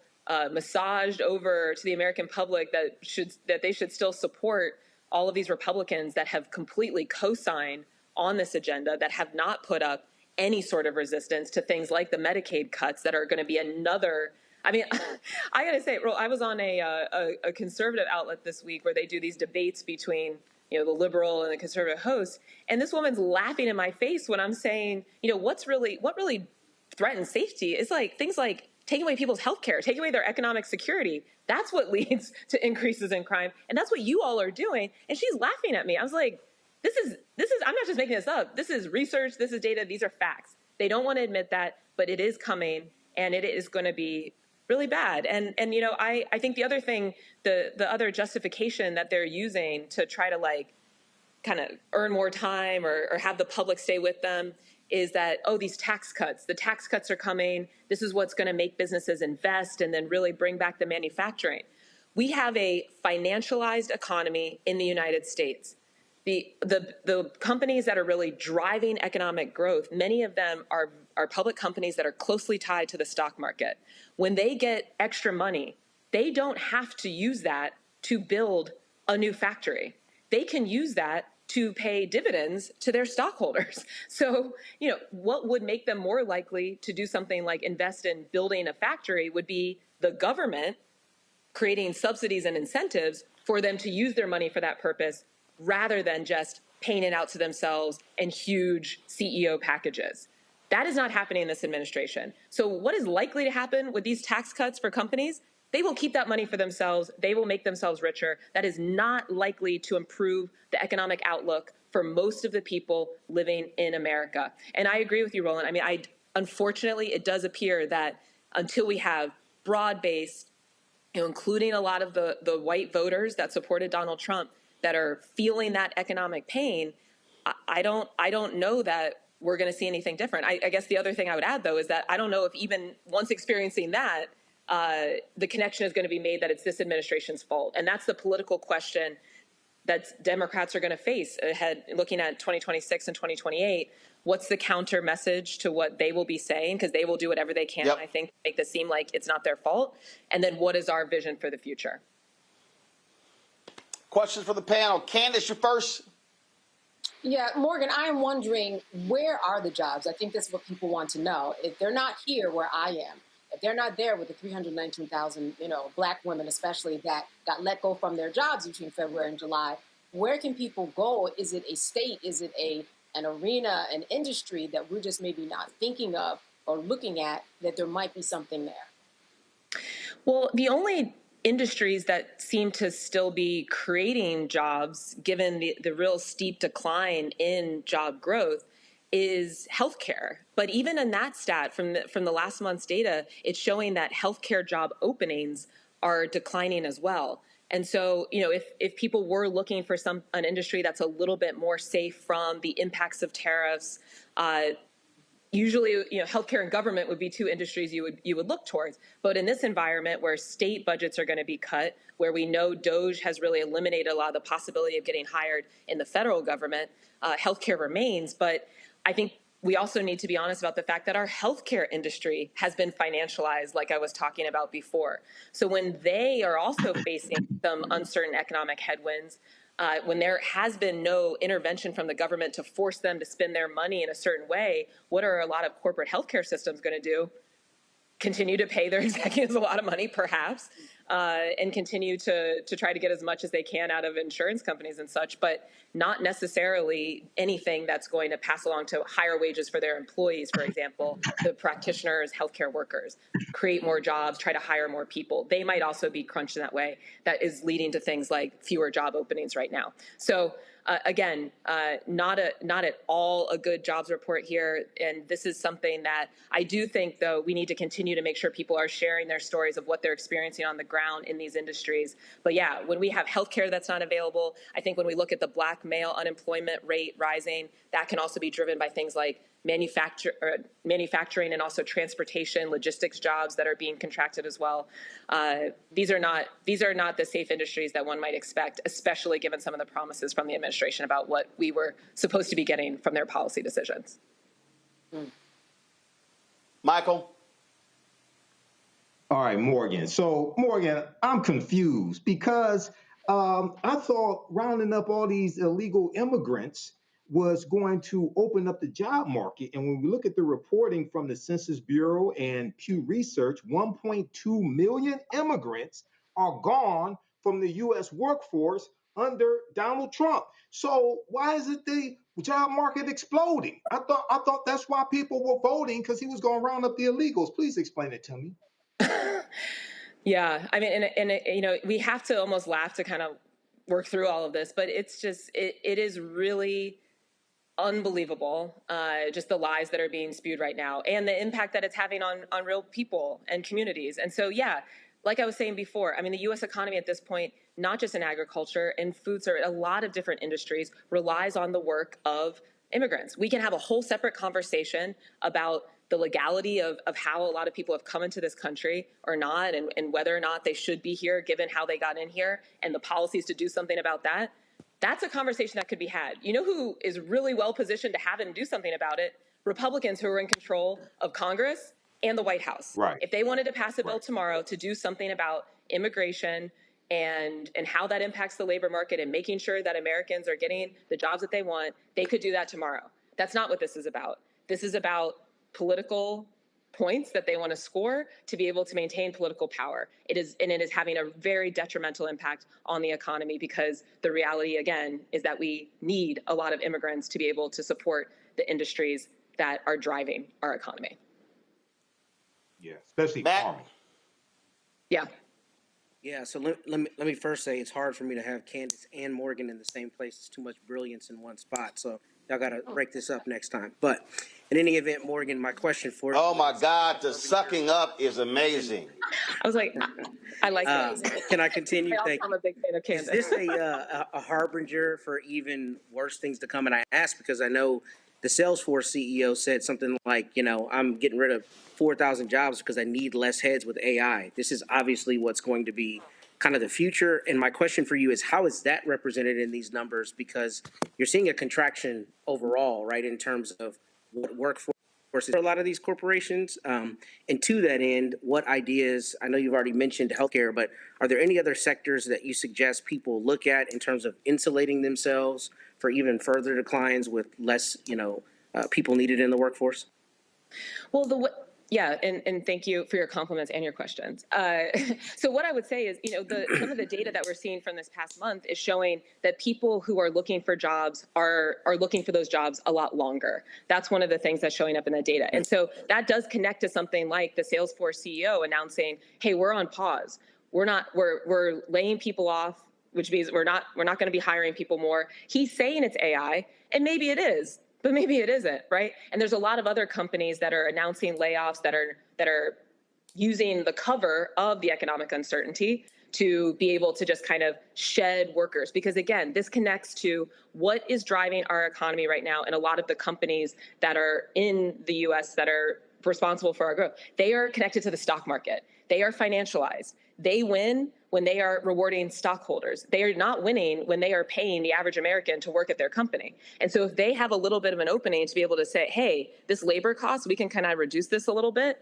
massaged over to the American public that they should still support all of these Republicans that have completely co-signed on this agenda, that have not put up any sort of resistance to things like the Medicaid cuts that are going to be another. I mean, I got to say, I was on a conservative outlet this week where they do these debates between the liberal and the conservative hosts, and this woman's laughing in my face when I'm saying, what really threatens safety is like things like taking away people's health care, taking away their economic security. That's what leads to increases in crime, and that's what you all are doing. And she's laughing at me. I was like, This is. I'm not just making this up. This is research. This is data. These are facts. They don't want to admit that, but it is coming, and it is going to be really bad. And I think the other thing, the other justification that they're using to try to kind of earn more time or have the public stay with them is that, these tax cuts. The tax cuts are coming. This is what's going to make businesses invest and then really bring back the manufacturing. We have a financialized economy in the United States. The companies that are really driving economic growth, many of them are public companies that are closely tied to the stock market. When they get extra money, they don't have to use that to build a new factory. They can use that to pay dividends to their stockholders. So, what would make them more likely to do something like invest in building a factory would be the government creating subsidies and incentives for them to use their money for that purpose, rather than just paying it out to themselves in huge CEO packages. That is not happening in this administration. So what is likely to happen with these tax cuts for companies? They will keep that money for themselves. They will make themselves richer. That is not likely to improve the economic outlook for most of the people living in America. And I agree with you, Roland. I mean, unfortunately, it does appear that until we have broad-based, including a lot of the white voters that supported Donald Trump, that are feeling that economic pain, I don't know that we're going to see anything different. I guess the other thing I would add, though, is that I don't know if even once experiencing that, the connection is going to be made that it's this administration's fault. And that's the political question that Democrats are going to face ahead, looking at 2026 and 2028. What's the counter message to what they will be saying? Because they will do whatever they can, I think, to make this seem like it's not their fault. And then what is our vision for the future? Questions for the panel. Candace, you first. Yeah, Morgan, I am wondering, where are the jobs? I think that's what people want to know. If they're not here where I am, if they're not there with the 319,000, Black women especially that got let go from their jobs between February and July, where can people go? Is it a state? Is it an arena, an industry that we're just maybe not thinking of or looking at that there might be something there? Well, the only industries that seem to still be creating jobs, given the real steep decline in job growth, is healthcare. But even in that stat from the last month's data, it's showing that healthcare job openings are declining as well. And so, if people were looking for an industry that's a little bit more safe from the impacts of tariffs, usually, healthcare and government would be two industries you would look towards. But in this environment where state budgets are going to be cut, where we know DOGE has really eliminated a lot of the possibility of getting hired in the federal government, healthcare remains. But I think we also need to be honest about the fact that our healthcare industry has been financialized, like I was talking about before. So when they are also facing some uncertain economic headwinds, when there has been no intervention from the government to force them to spend their money in a certain way, what are a lot of corporate healthcare systems going to do? Continue to pay their executives a lot of money, perhaps, and continue to try to get as much as they can out of insurance companies and such, but not necessarily anything that's going to pass along to higher wages for their employees, for example, the practitioners, healthcare workers, create more jobs, try to hire more people. They might also be crunched in that way. That is leading to things like fewer job openings right now. So again, not at all a good jobs report here. And this is something that I do think, though, we need to continue to make sure people are sharing their stories of what they're experiencing on the ground in these industries. But yeah, when we have healthcare that's not available, I think when we look at the Black male unemployment rate rising, that can also be driven by things like manufacturing and also transportation, logistics jobs that are being contracted as well. These are not the safe industries that one might expect, especially given some of the promises from the administration about what we were supposed to be getting from their policy decisions. Michael? All right, Morgan. So, Morgan, I'm confused because I thought rounding up all these illegal immigrants was going to open up the job market. And when we look at the reporting from the Census Bureau and Pew Research, 1.2 million immigrants are gone from the U.S. workforce under Donald Trump. So why is it the job market exploding? I thought that's why people were voting, because he was going to round up the illegals. Please explain it to me. Yeah, I mean, and we have to almost laugh to kind of work through all of this, but it's just, it is really unbelievable, just the lies that are being spewed right now and the impact that it's having on real people and communities. And so, yeah, like I was saying before, I mean, the U.S. economy at this point, not just in agriculture and food service, a lot of different industries relies on the work of immigrants. We can have a whole separate conversation about the legality of how a lot of people have come into this country or not, and whether or not they should be here given how they got in here and the policies to do something about that. That's a conversation that could be had. You know who is really well positioned to have it and do something about it? Republicans who are in control of Congress and the White House. Right. If they wanted to pass a bill tomorrow to do something about immigration and how that impacts the labor market and making sure that Americans are getting the jobs that they want, they could do that tomorrow. That's not what this is about. This is about political points that they want to score to be able to maintain political power. It is having a very detrimental impact on the economy, because the reality, again, is that we need a lot of immigrants to be able to support the industries that are driving our economy. Yeah, especially farming. Yeah. Yeah, so let me first say it's hard for me to have Candace and Morgan in the same place. It's too much brilliance in one spot. So y'all got to break this up next time. But in any event, Morgan, my question for you. Oh, my God, the sucking up is amazing. I was like, I like that. Can I continue? Thank you. I'm a big fan of Candace. Is this a harbinger for even worse things to come? And I ask because I know the Salesforce CEO said something like, I'm getting rid of 4,000 jobs because I need less heads with AI. This is obviously what's going to be kind of the future. And my question for you is, how is that represented in these numbers? Because you're seeing a contraction overall, right, in terms of what workforce for a lot of these corporations. And to that end, what ideas, I know you've already mentioned healthcare, but are there any other sectors that you suggest people look at in terms of insulating themselves for even further declines with less, people needed in the workforce? Well, yeah, and thank you for your compliments and your questions. So what I would say is, some of the data that we're seeing from this past month is showing that people who are looking for jobs are looking for those jobs a lot longer. That's one of the things that's showing up in the data. And so that does connect to something like the Salesforce CEO announcing, hey, we're on pause. We're laying people off, which means we're not going to be hiring people more. He's saying it's AI, and maybe it is. But maybe it isn't, right? And there's a lot of other companies that are announcing layoffs that are using the cover of the economic uncertainty to be able to just kind of shed workers. Because again, this connects to what is driving our economy right now. And a lot of the companies that are in the US that are responsible for our growth, they are connected to the stock market. They are financialized. They win when they are rewarding stockholders. They are not winning when they are paying the average American to work at their company. And so if they have a little bit of an opening to be able to say, hey, this labor cost, we can kind of reduce this a little bit,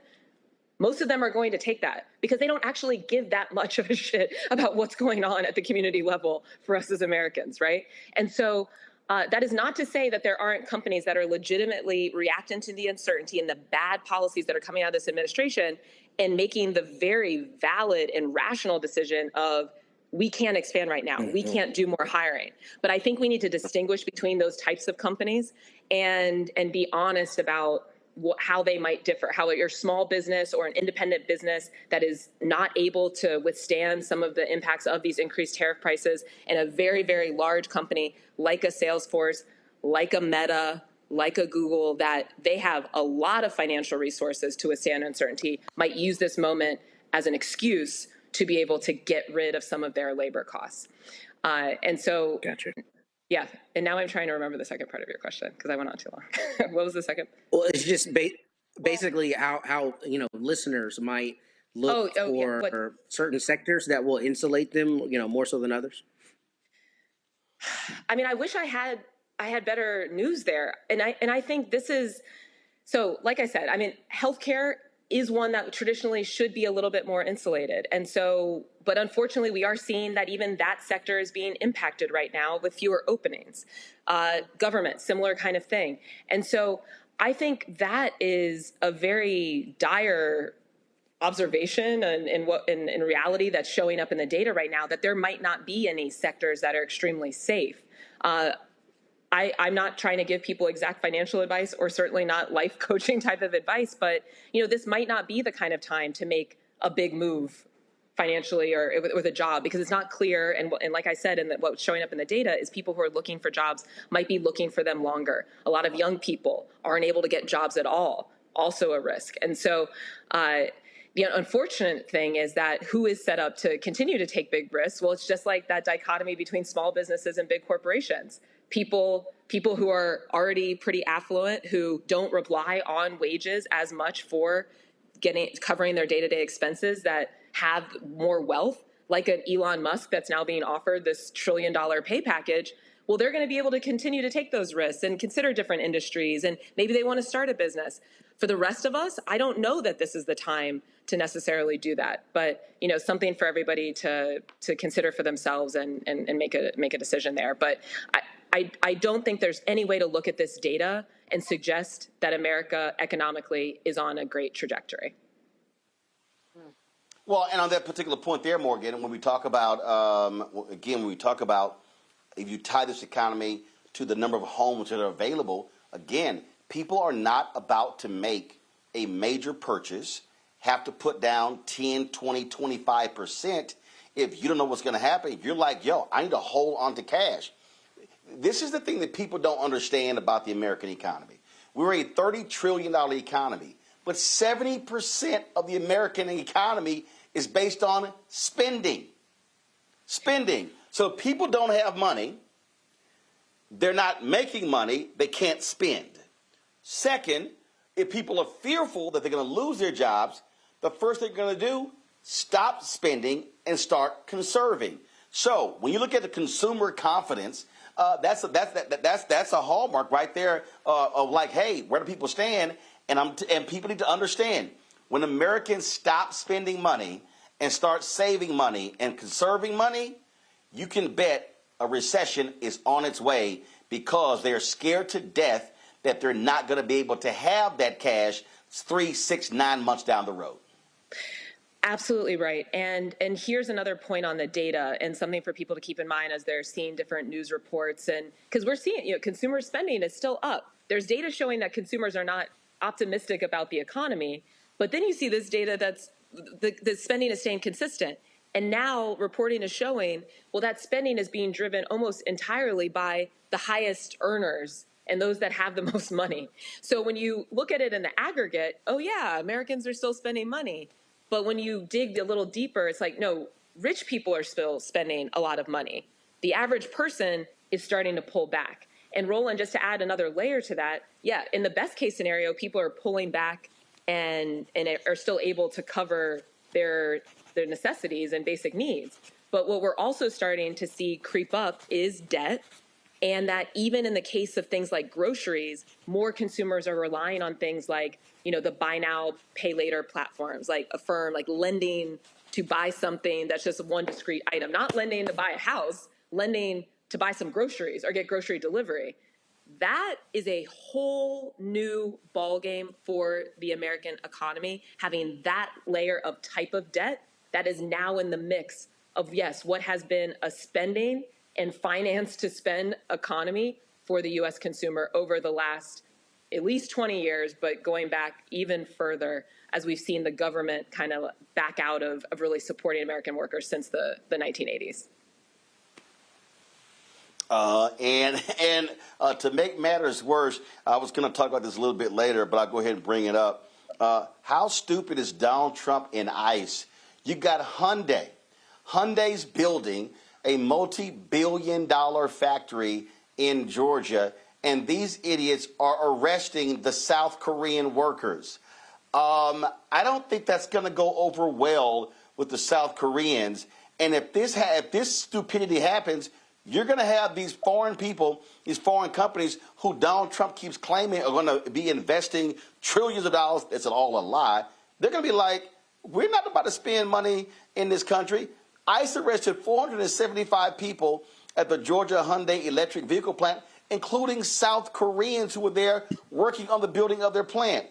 most of them are going to take that because they don't actually give that much of a shit about what's going on at the community level for us as Americans, right? And so that is not to say that there aren't companies that are legitimately reacting to the uncertainty and the bad policies that are coming out of this administration and making the very valid and rational decision of, we can't expand right now. We can't do more hiring. But I think we need to distinguish between those types of companies and be honest about how they might differ, how your small business or an independent business that is not able to withstand some of the impacts of these increased tariff prices, and a very, very large company like a Salesforce, like a Meta, like a Google, that they have a lot of financial resources to withstand uncertainty, might use this moment as an excuse to be able to get rid of some of their labor costs. And so, gotcha. Yeah, and now I'm trying to remember the second part of your question because I went on too long. What was the second? Well, it's just basically how listeners might look for certain sectors that will insulate them, more so than others. I mean, I wish I had better news there, and I think this is so. Like I said, I mean, healthcare is one that traditionally should be a little bit more insulated. And so, but unfortunately, we are seeing that even that sector is being impacted right now with fewer openings. Government, similar kind of thing. And so I think that is a very dire observation and in reality that's showing up in the data right now, that there might not be any sectors that are extremely safe. I'm not trying to give people exact financial advice or certainly not life coaching type of advice, but this might not be the kind of time to make a big move financially or with a job, because it's not clear. And like I said, and what's showing up in the data is people who are looking for jobs might be looking for them longer. A lot of young people aren't able to get jobs at all, also a risk. And so the unfortunate thing is that who is set up to continue to take big risks? Well, it's just like that dichotomy between small businesses and big corporations. People who are already pretty affluent, who don't rely on wages as much for covering their day-to-day expenses, that have more wealth, like an Elon Musk that's now being offered this $1 trillion pay package. Well, they're going to be able to continue to take those risks and consider different industries, and maybe they want to start a business. For the rest of us, I don't know that this is the time to necessarily do that, but something for everybody to consider for themselves and make a decision there. But I don't think there's any way to look at this data and suggest that America economically is on a great trajectory. Well, and on that particular point there, Morgan, when we talk about, if you tie this economy to the number of homes that are available, again, people are not about to make a major purchase, have to put down 10, 20, 25% if you don't know what's going to happen. If you're like, yo, I need to hold on to cash. This is the thing that people don't understand about the American economy. We're a $30 trillion economy, but 70% of the American economy is based on spending. Spending. So if people don't have money, they're not making money, they can't spend. Second, if people are fearful that they're going to lose their jobs, the first thing they're going to do stop spending and start conserving. So when you look at the consumer confidence, that's a hallmark right there of like, hey, where do people stand? And people need to understand, when Americans stop spending money and start saving money and conserving money, you can bet a recession is on its way, because they're scared to death that they're not going to be able to have that cash 3, 6, 9 months down the road. Absolutely right. And here's another point on the data, and something for people to keep in mind as they're seeing different news reports. And because we're seeing, consumer spending is still up. There's data showing that consumers are not optimistic about the economy. But then you see this data that's the spending is staying consistent. And now reporting is showing, well, that spending is being driven almost entirely by the highest earners and those that have the most money. So when you look at it in the aggregate, oh yeah, Americans are still spending money. But when you dig a little deeper, it's like, no, rich people are still spending a lot of money. The average person is starting to pull back. And Roland, just to add another layer to that, yeah, in the best case scenario, people are pulling back and are still able to cover their necessities and basic needs. But what we're also starting to see creep up is debt. And that even in the case of things like groceries, more consumers are relying on things like, the buy now, pay later platforms, like Affirm, like lending to buy something that's just one discrete item, not lending to buy a house, lending to buy some groceries or get grocery delivery. That is a whole new ballgame for the American economy, having that layer of type of debt that is now in the mix of, yes, what has been a spending and finance to spend economy for the U.S. consumer over the last at least 20 years, but going back even further as we've seen the government kind of back out of really supporting American workers since the 1980s. And to make matters worse, I was going to talk about this a little bit later, but I'll go ahead and bring it up. How stupid is Donald Trump and ICE? You got Hyundai. Hyundai's building a multi-billion-dollar factory in Georgia, and these idiots are arresting the South Korean workers. I don't think that's going to go over well with the South Koreans. And if this stupidity happens, you're going to have these foreign people, these foreign companies who Donald Trump keeps claiming are going to be investing trillions of dollars. It's all a lie. They're going to be like, we're not about to spend money in this country. ICE arrested 475 people at the Georgia Hyundai electric vehicle plant, including South Koreans who were there working on the building of their plant.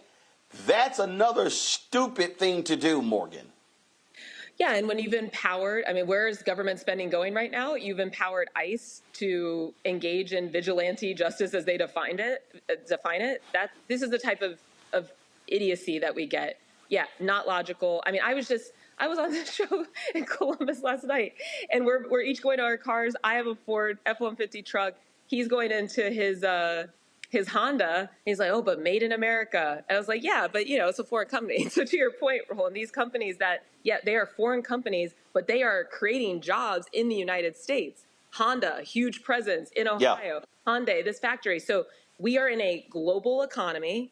That's another stupid thing to do, Morgan. Yeah, and when you've empowered, where is government spending going right now? You've empowered ICE to engage in vigilante justice as they define it. This is the type of idiocy that we get. Yeah, not logical. I was on the show in Columbus last night, and we're each going to our cars. I have a Ford F-150 truck. He's going into his Honda. He's like, oh, but made in America. And I was like, yeah, but it's a foreign company. So to your point, Roland, these companies that, yeah, they are foreign companies, but they are creating jobs in the United States. Honda, huge presence in Ohio. Yeah. Hyundai, this factory. So we are in a global economy,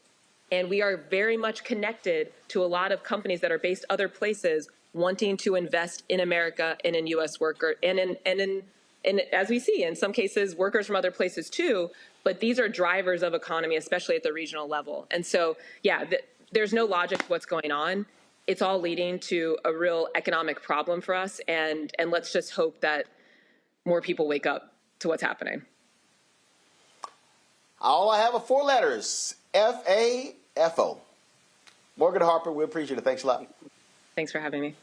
and we are very much connected to a lot of companies that are based other places wanting to invest in America and in U.S. workers and as we see, in some cases, workers from other places too. But these are drivers of economy, especially at the regional level. And so, yeah, there's no logic to what's going on. It's all leading to a real economic problem for us. And let's just hope that more people wake up to what's happening. All I have are 4 letters, FAFO. Morgan Harper, we appreciate it. Thanks a lot. Thanks for having me.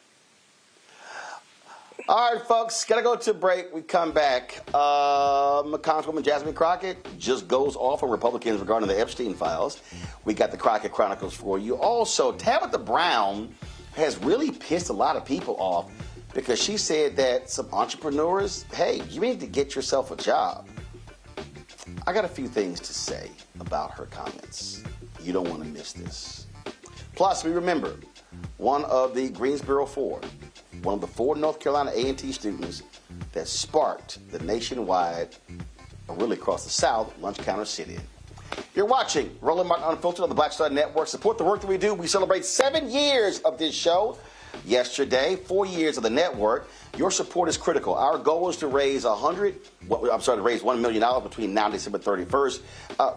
All right, folks, got to go to a break. We come back. Congresswoman Jasmine Crockett just goes off on Republicans regarding the Epstein files. We got the Crockett Chronicles for you. Also, Tabitha Brown has really pissed a lot of people off because she said that some entrepreneurs, hey, you need to get yourself a job. I got a few things to say about her comments. You don't want to miss this. Plus, we remember one of the Greensboro Four, one of the 4 North Carolina A&T students that sparked the nationwide, or really across the South, lunch counter sit-in. You're watching Roland Martin Unfiltered on the Black Star Network. Support the work that we do. We celebrate 7 years of this show. yesterday. 4 years of the network. Your support is critical. Our goal is to raise $1 million between now and December 31st.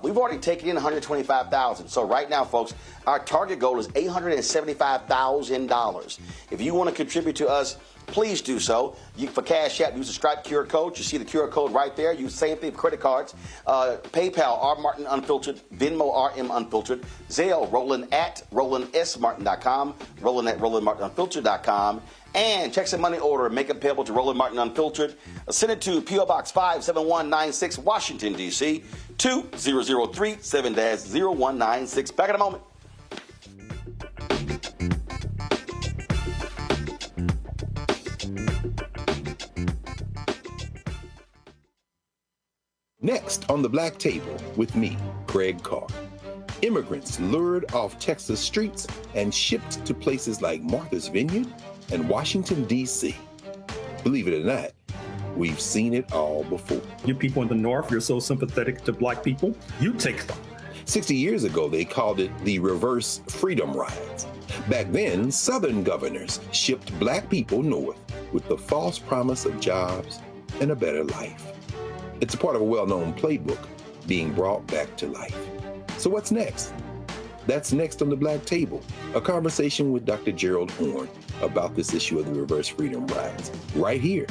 We've already taken in $125,000. So right now, folks, our target goal is $875,000. If you want to contribute to us, please do so. For Cash App, use the Stripe QR code. You see the QR code right there. Use the same thing for credit cards. PayPal, R Martin Unfiltered. Venmo, RM Unfiltered. Zelle, Roland at RolandSMartin.com. Roland at RolandMartinUnfiltered.com. And check some money order. Make it payable to Roland Martin Unfiltered. Send it to P.O. Box 57196, Washington, D.C. 2003 7-0196. Back in a moment. Next on the Black Table with me, Craig Carr. Immigrants lured off Texas streets and shipped to places like Martha's Vineyard and Washington, D.C. Believe it or not, we've seen it all before. You people in the North, you're so sympathetic to black people, you take them. 60 years ago, they called it the reverse freedom rides. Back then, Southern governors shipped black people north with the false promise of jobs and a better life. It's a part of a well-known playbook being brought back to life. So what's next? That's next on the Black Table, a conversation with Dr. Gerald Horne about this issue of the reverse freedom rides, right here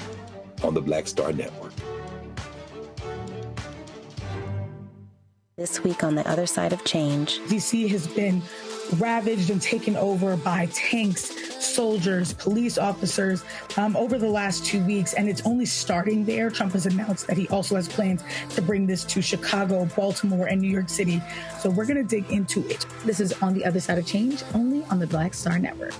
on the Black Star Network. This week on The Other Side of Change. D.C. has been ravaged and taken over by tanks, soldiers, police officers over the last 2 weeks, and it's only starting there. Trump has announced that he also has plans to bring this to Chicago, Baltimore, and New York City. So we're going to dig into it. This is On the Other Side of Change, only on the Black Star Network.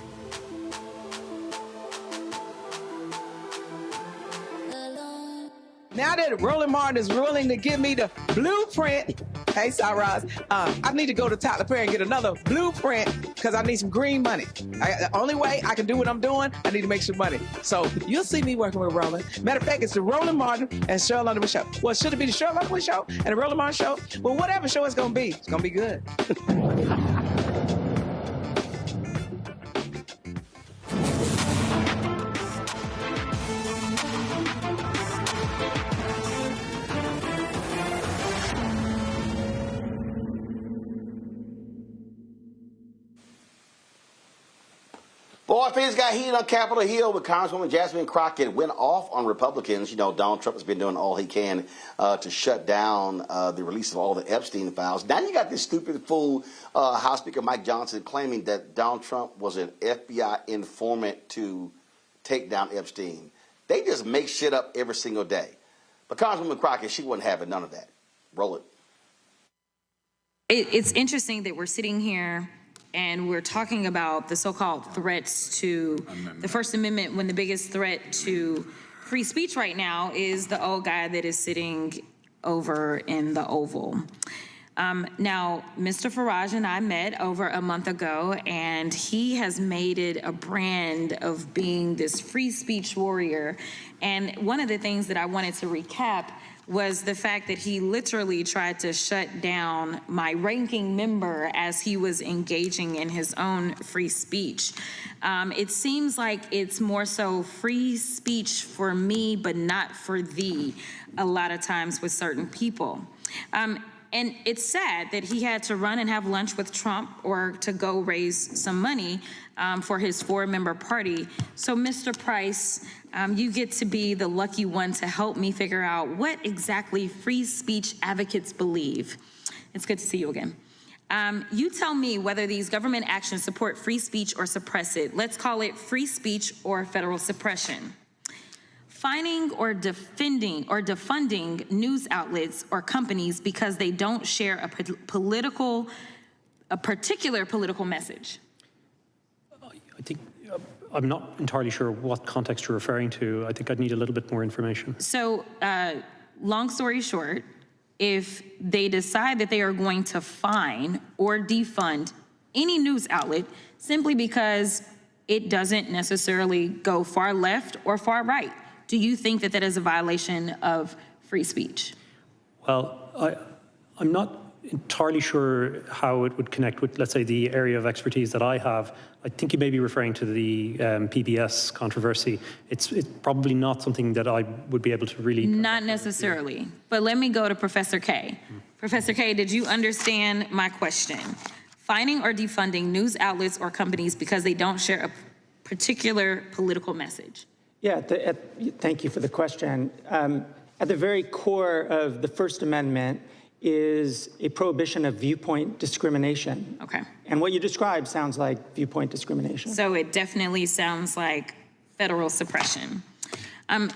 Now that Roland Martin is willing to give me the blueprint, hey, Cyrus, I need to go to Tyler Perry and get another blueprint because I need some green money. The only way I can do what I'm doing, I need to make some money. So you'll see me working with Roland. Matter of fact, it's the Roland Martin and Cheryl Underwood show. Well, should it be the Cheryl Underwood show and the Roland Martin show? Well, whatever show it's going to be good. Boy, things got heated on Capitol Hill with Congresswoman Jasmine Crockett went off on Republicans. You know, Donald Trump has been doing all he can to shut down the release of all the Epstein files. Now you got this stupid fool, House Speaker Mike Johnson, claiming that Donald Trump was an FBI informant to take down Epstein. They just make shit up every single day. But Congresswoman Crockett, she wasn't having none of that. Roll it. It's interesting that we're sitting here and we're talking about the so-called threats to the First Amendment when the biggest threat to free speech right now is the old guy that is sitting over in the Oval. Now, Mr. Farage and I met over a month ago, and he has made it a brand of being this free speech warrior. And one of the things that I wanted to recap was the fact that he literally tried to shut down my ranking member as he was engaging in his own free speech. It seems like it's more so free speech for me, but not for thee, a lot of times with certain people. And it's sad that he had to run and have lunch with Trump or to go raise some money for his 4-member party. So, Mr. Price, you get to be the lucky one to help me figure out what exactly free speech advocates believe. It's good to see you again. You tell me whether these government actions support free speech or suppress it. Let's call it free speech or federal suppression. Fining or defunding news outlets or companies because they don't share a particular political message. I think I'm not entirely sure what context you're referring to. I think I'd need a little bit more information. So, long story short, if they decide that they are going to fine or defund any news outlet simply because it doesn't necessarily go far left or far right, do you think that that is a violation of free speech? Well, I'm not entirely sure how it would connect with, let's say, the area of expertise that I have. I think you may be referring to the PBS controversy. It's probably not something that I would be able to really... Not necessarily, but let me go to Professor K. Professor K, did you understand my question? Fining or defunding news outlets or companies because they don't share a particular political message? Yeah, thank you for the question. At the very core of the First Amendment is a prohibition of viewpoint discrimination. Okay. And what you described sounds like viewpoint discrimination. So it definitely sounds like federal suppression.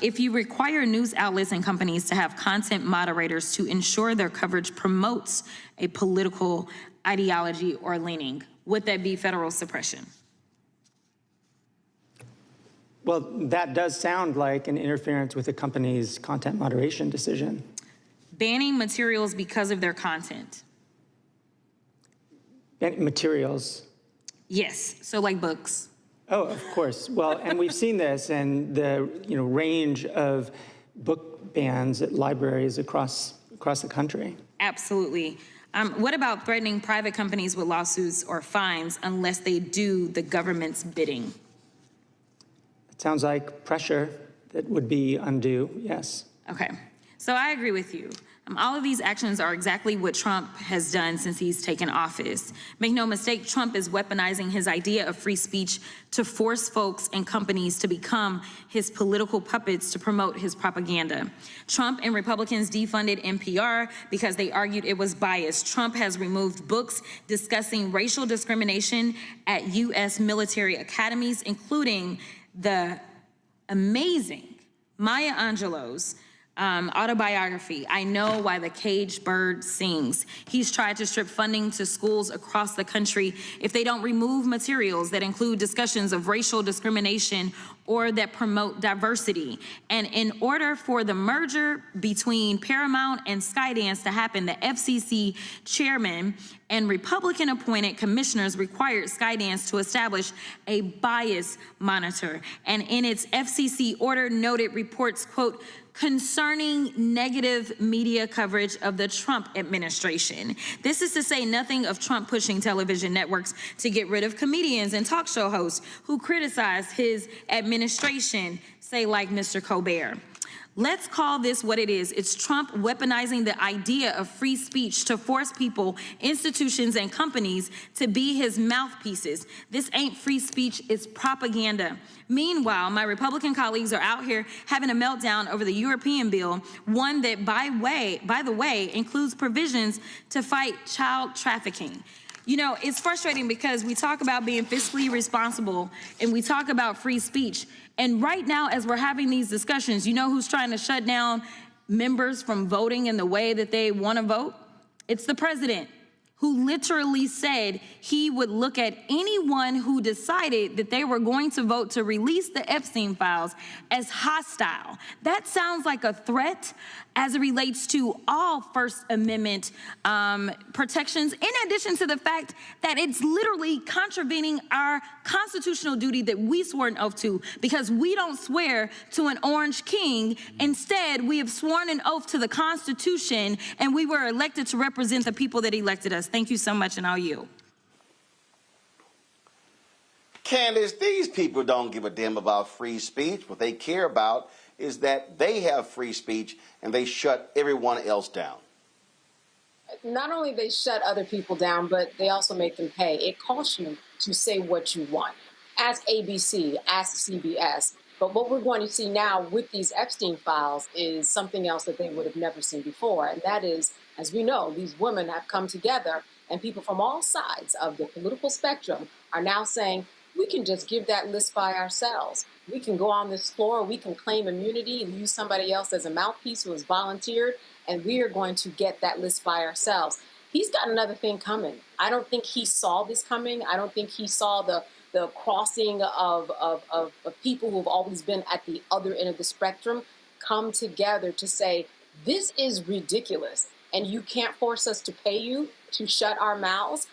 If you require news outlets and companies to have content moderators to ensure their coverage promotes a political ideology or leaning, would that be federal suppression? Well, that does sound like an interference with a company's content moderation decision. Banning materials because of their content. Materials? Yes, so like books. Oh, of course. Well, and we've seen this in the range of book bans at libraries across the country. Absolutely. What about threatening private companies with lawsuits or fines unless they do the government's bidding? It sounds like pressure that would be undue, yes. Okay, so I agree with you. All of these actions are exactly what Trump has done since he's taken office. Make no mistake, Trump is weaponizing his idea of free speech to force folks and companies to become his political puppets to promote his propaganda. Trump and Republicans defunded NPR because they argued it was biased. Trump has removed books discussing racial discrimination at U.S. military academies, including the amazing Maya Angelou's autobiography, I Know Why the Caged Bird Sings. He's tried to strip funding to schools across the country if they don't remove materials that include discussions of racial discrimination or that promote diversity. And in order for the merger between Paramount and Skydance to happen, the FCC chairman and Republican-appointed commissioners required Skydance to establish a bias monitor. And in its FCC order noted reports, quote, concerning negative media coverage of the Trump administration. This is to say nothing of Trump pushing television networks to get rid of comedians and talk show hosts who criticize his administration, say like Mr. Colbert. Let's call this what it is. It's Trump weaponizing the idea of free speech to force people, institutions, and companies to be his mouthpieces. This ain't free speech, it's propaganda. Meanwhile, my Republican colleagues are out here having a meltdown over the European bill, one that, by the way, includes provisions to fight child trafficking. You know, it's frustrating because we talk about being fiscally responsible and we talk about free speech. And right now, as we're having these discussions, you know who's trying to shut down members from voting in the way that they want to vote? It's the president, who literally said he would look at anyone who decided that they were going to vote to release the Epstein files as hostile. That sounds like a threat as it relates to all First Amendment protections, in addition to the fact that it's literally contravening our constitutional duty that we swore an oath to, because we don't swear to an orange king. Instead, we have sworn an oath to the Constitution, and we were elected to represent the people that elected us. Thank you so much, and I'll yield. Candace, these people don't give a damn about free speech. What they care about is that they have free speech and they shut everyone else down. Not only they shut other people down, but they also make them pay. It costs you to say what you want. Ask ABC, ask CBS. But what we're going to see now with these Epstein files is something else that they would have never seen before. And that is, as we know, these women have come together, and people from all sides of the political spectrum are now saying, we can just give that list by ourselves. We can go on this floor, we can claim immunity and use somebody else as a mouthpiece who has volunteered, and we are going to get that list by ourselves. He's got another thing coming. I don't think he saw this coming. I don't think he saw the crossing of people who have always been at the other end of the spectrum come together to say, this is ridiculous, and you can't force us to pay you to shut our mouths.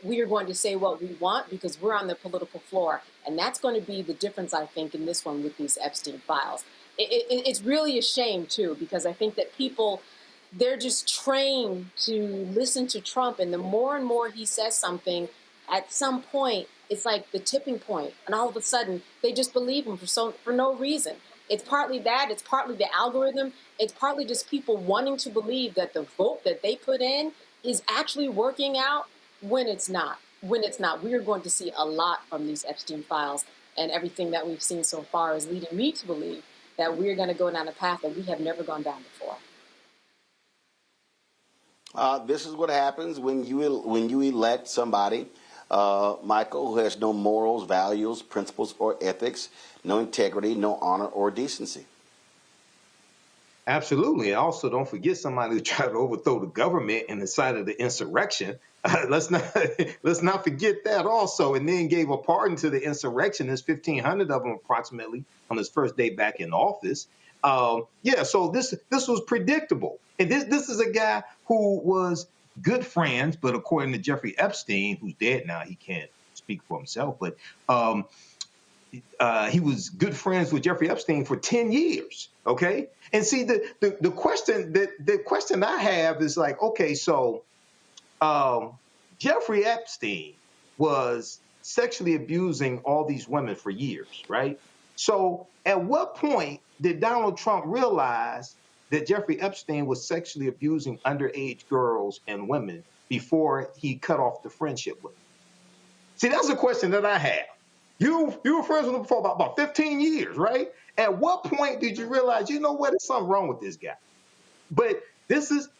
We are going to say what we want because we're on the political floor. And that's going to be the difference, I think, in this one with these Epstein files. It's really a shame, too, because I think that people, they're just trained to listen to Trump. And the more and more he says something, at some point, it's like the tipping point, and all of a sudden they just believe him for no reason. It's partly that, it's partly the algorithm, it's partly just people wanting to believe that the vote that they put in is actually working out when it's not. When it's not, we are going to see a lot from these Epstein files, and everything that we've seen so far is leading me to believe that we're going to go down a path that we have never gone down before. This is what happens when you elect somebody, Michael, who has no morals, values, principles, or ethics, no integrity, no honor or decency. Absolutely. And also, don't forget somebody who tried to overthrow the government and incited the insurrection. Let's not forget that also. And then gave a pardon to the insurrectionists, 1,500 of them approximately, on his first day back in office. So this was predictable. And this is a guy who was good friends, but according to Jeffrey Epstein, who's dead now, he can't speak for himself, but he was good friends with Jeffrey Epstein for 10 years. Okay. And see, the question I have is like, okay, so Jeffrey Epstein was sexually abusing all these women for years, right? So at what point did Donald Trump realize that Jeffrey Epstein was sexually abusing underage girls and women before he cut off the friendship with them? See, that's a question that I have. You were friends with him for about 15 years, right? At what point did you realize, you know what, there's something wrong with this guy? But this is,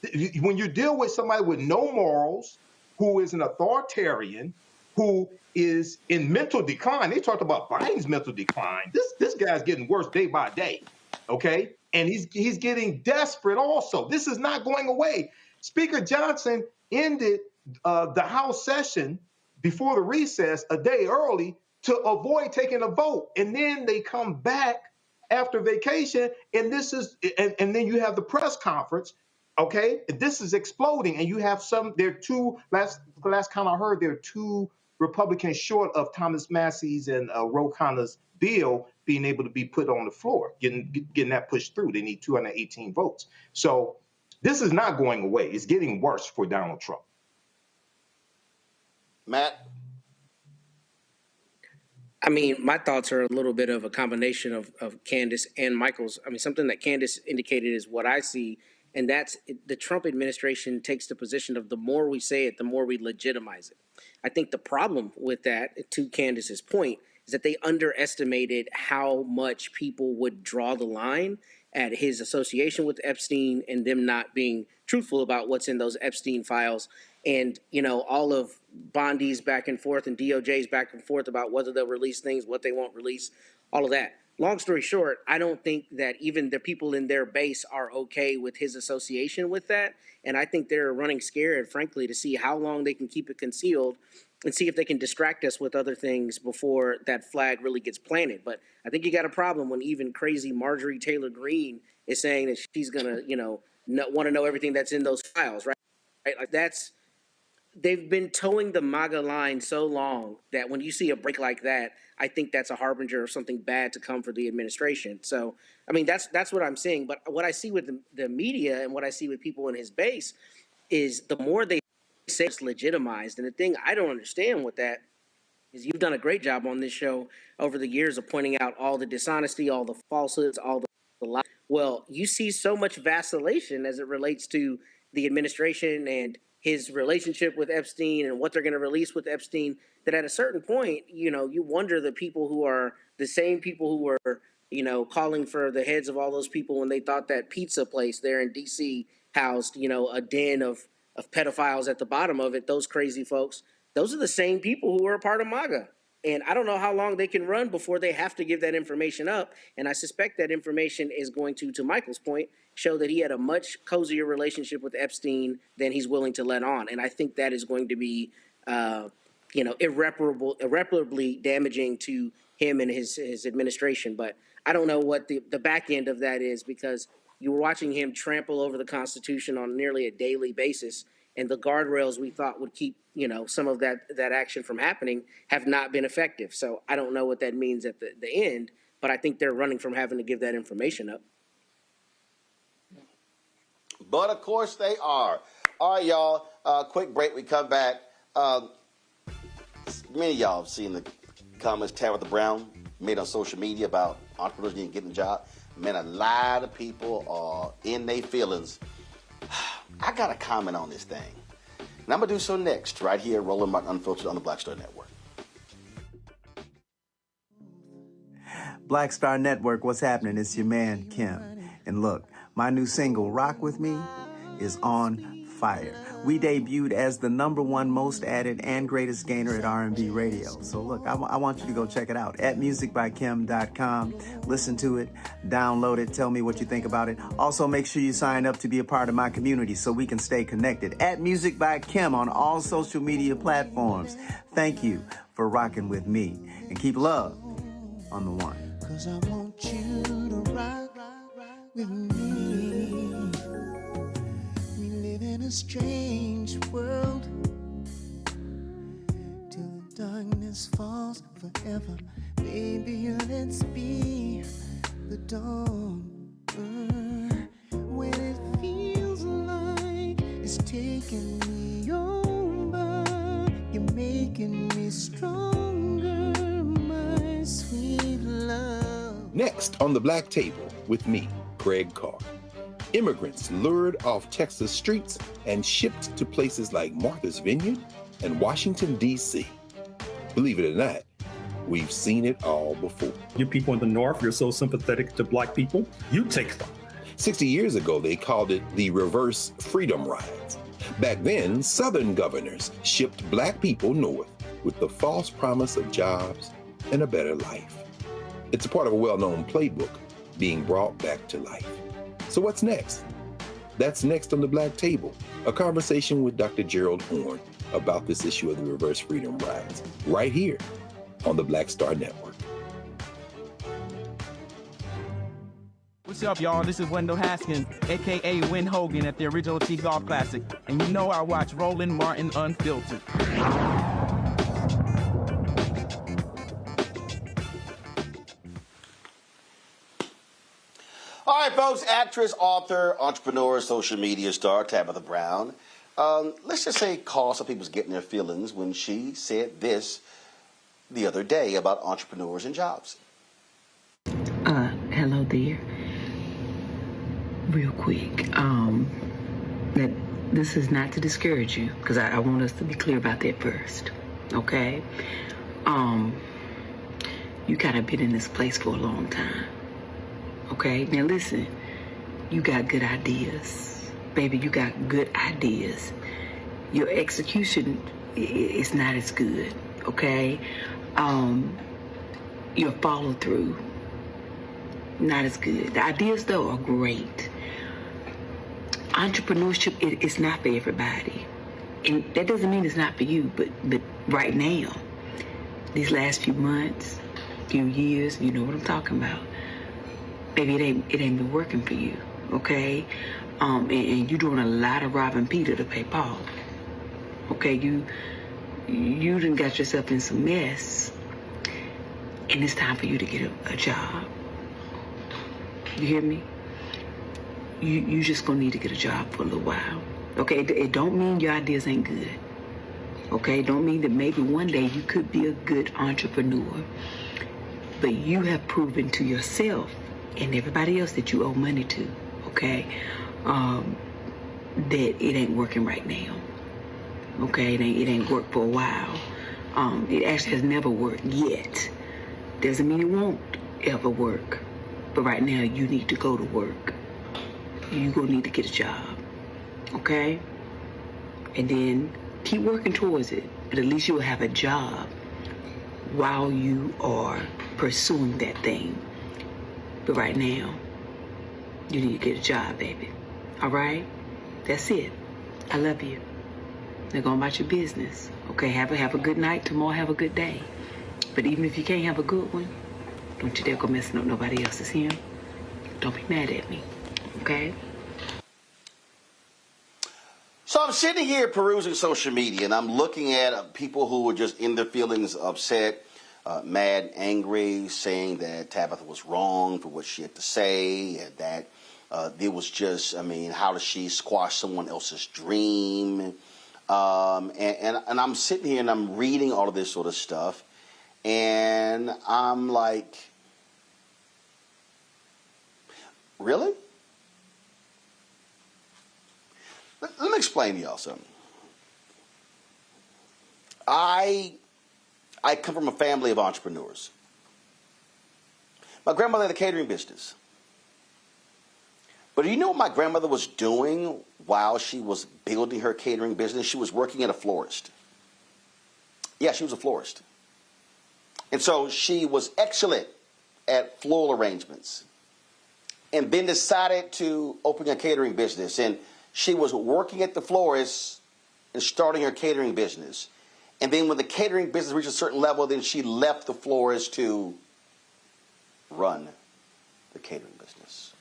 when you deal with somebody with no morals, who is an authoritarian, who is in mental decline. They talked about Biden's mental decline. This guy's getting worse day by day, okay? And he's getting desperate also. This is not going away. Speaker Johnson ended the House session before the recess a day early to avoid taking a vote. And then they come back after vacation, and and then you have the press conference, okay? This is exploding, and you have last count I heard, there are two Republicans short of Thomas Massey's and Ro Khanna's bill being able to be put on the floor, getting that pushed through. They need 218 votes. So this is not going away. It's getting worse for Donald Trump. Matt? I mean, my thoughts are a little bit of a combination of Candace and Michael's. I mean, something that Candace indicated is what I see, and that's the Trump administration takes the position of the more we say it, the more we legitimize it. I think the problem with that, to Candace's point, is that they underestimated how much people would draw the line at his association with Epstein and them not being truthful about what's in those Epstein files. And, all of Bondi's back and forth and DOJ's back and forth about whether they'll release things, what they won't release, all of that. Long story short, I don't think that even the people in their base are okay with his association with that. And I think they're running scared, frankly, to see how long they can keep it concealed and see if they can distract us with other things before that flag really gets planted. But I think you got a problem when even crazy Marjorie Taylor Greene is saying that she's going to, want to know everything that's in those files, right? Like they've been towing the MAGA line so long that when you see a break like that, I think that's a harbinger of something bad to come for the administration. So, I mean, that's what I'm seeing. But what I see with the media and what I see with people in his base is the more they say it's legitimized. And the thing I don't understand with that is you've done a great job on this show over the years of pointing out all the dishonesty, all the falsehoods, all the lies. Well, you see so much vacillation as it relates to the administration and his relationship with Epstein and what they're going to release with Epstein, that at a certain point, you wonder the people who are the same people who were, calling for the heads of all those people when they thought that pizza place there in D.C. housed, a den of pedophiles at the bottom of it, those crazy folks. Those are the same people who were a part of MAGA. And I don't know how long they can run before they have to give that information up. And I suspect that information is going to Michael's point, show that he had a much cozier relationship with Epstein than he's willing to let on. And I think that is going to be, irreparably damaging to him and his administration. But I don't know what the back end of that is, because you were watching him trample over the Constitution on nearly a daily basis. And the guardrails we thought would keep, some of that action from happening have not been effective. So I don't know what that means at the end, but I think they're running from having to give that information up. But of course they are. All right, y'all. Quick break. We come back. Many of y'all have seen the comments Tabitha Brown made on social media about entrepreneurs getting a job. Man, a lot of people are in their feelings. I got to comment on this thing. And I'm going to do so next, right here, Roland Martin Unfiltered on the Black Star Network. Black Star Network, what's happening? It's your man, Kim. And look, my new single, Rock With Me, is on fire. We debuted as the #1 most added and greatest gainer at R&B radio. So look, I want you to go check it out at musicbykim.com. Listen to it, download it, tell me what you think about it. Also, make sure you sign up to be a part of my community so we can stay connected. At Music by Kim on all social media platforms. Thank you for rocking with me. And keep love on the one. 'Cause I want you to rock with me. We live in a strange world till the darkness falls forever. Baby, let's be the dawn. When it feels like it's taking me over, you're making me stronger, my sweet love. Next on the Black Table with me, Greg Carr. Immigrants lured off Texas streets and shipped to places like Martha's Vineyard and Washington, D.C. Believe it or not, we've seen it all before. You people in the North, you're so sympathetic to Black people, you take them. 60 years ago, they called it the reverse freedom rides. Back then, Southern governors shipped Black people north with the false promise of jobs and a better life. It's a part of a well-known playbook being brought back to life. So what's next? That's next on the Black Table, a conversation with Dr. Gerald Horn about this issue of the reverse freedom rides, right here on the Black Star Network. What's up, y'all? This is Wendell Haskins, a.k.a. Win Hogan at the original T-Golf Classic. And you know I watch Roland Martin Unfiltered. All right, folks, actress, author, entrepreneur, social media star Tabitha Brown. Let's just say caused some people's getting their feelings when she said this the other day about entrepreneurs and jobs. Hello there. Real quick, that this is not to discourage you, because I want us to be clear about that first, okay? You kind of been in this place for a long time, okay? Now listen, you got good ideas. Baby, you got good ideas. Your execution is not as good, okay? Your follow through, not as good. The ideas though are great. Entrepreneurship is not for everybody. And that doesn't mean it's not for you, but right now, these last few months, few years, you know what I'm talking about. Baby, it ain't been working for you, okay? And you're doing a lot of robbing Peter to pay Paul. Okay, you done got yourself in some mess, and it's time for you to get a job. You hear me? You just gonna need to get a job for a little while. Okay, it don't mean your ideas ain't good. Okay, it don't mean that maybe one day you could be a good entrepreneur, but you have proven to yourself and everybody else that you owe money to, okay, that it ain't working right now. Okay, it ain't worked for a while. It actually has never worked yet. Doesn't mean it won't ever work. But right now, you need to go to work. You're gonna need to get a job, okay? And then keep working towards it. But at least you'll have a job while you are pursuing that thing. But right now, you need to get a job, baby. All right? That's it. I love you. Now go about your business. Okay, have a good night. Tomorrow, have a good day. But even if you can't have a good one, don't you dare go messing up nobody else's here. Don't be mad at me, okay? So I'm sitting here perusing social media, and I'm looking at people who were just in their feelings, upset, mad, angry, saying that Tabitha was wrong for what she had to say, and that There was just, I mean, how does she squash someone else's dream? And I'm sitting here and I'm reading all of this sort of stuff, and I'm like, really? Let me explain to y'all something. I come from a family of entrepreneurs. My grandmother had a catering business. But do you know what my grandmother was doing while she was building her catering business? She was working at a florist. Yeah, she was a florist. And so she was excellent at floral arrangements. And then decided to open a catering business. And she was working at the florist and starting her catering business. And then when the catering business reached a certain level, then she left the florist to run the catering business.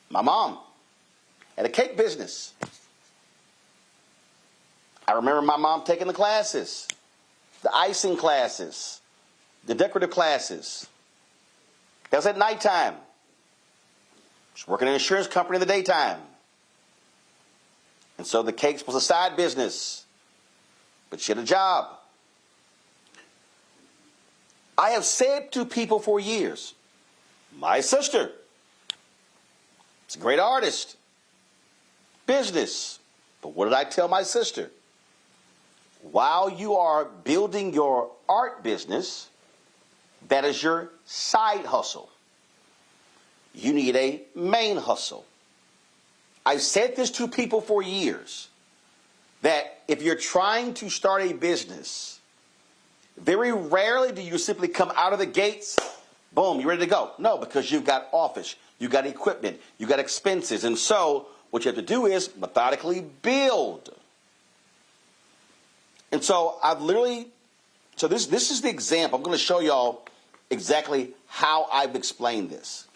My mom had a cake business. I remember my mom taking the classes, the icing classes, the decorative classes. That was at nighttime. She was working in an insurance company in the daytime. And so the cakes was a side business. But she had a job. I have said to people for years, my sister is a great artist, business. But what did I tell my sister? While you are building your art business, that is your side hustle. You need a main hustle. I've said this to people for years, that if you're trying to start a business, very rarely do you simply come out of the gates, boom, you're ready to go. No, because you've got office, you've got equipment, you've got expenses. And so what you have to do is methodically build. And so this is the example. I'm going to show y'all exactly how I've explained this.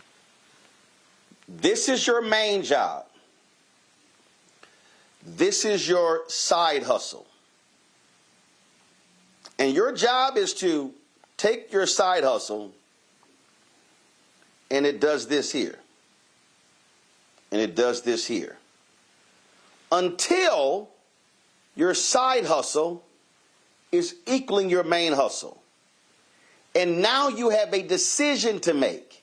This is your main job. This is your side hustle. And your job is to take your side hustle, and it does this here. And it does this here. Until your side hustle is equaling your main hustle. And now you have a decision to make.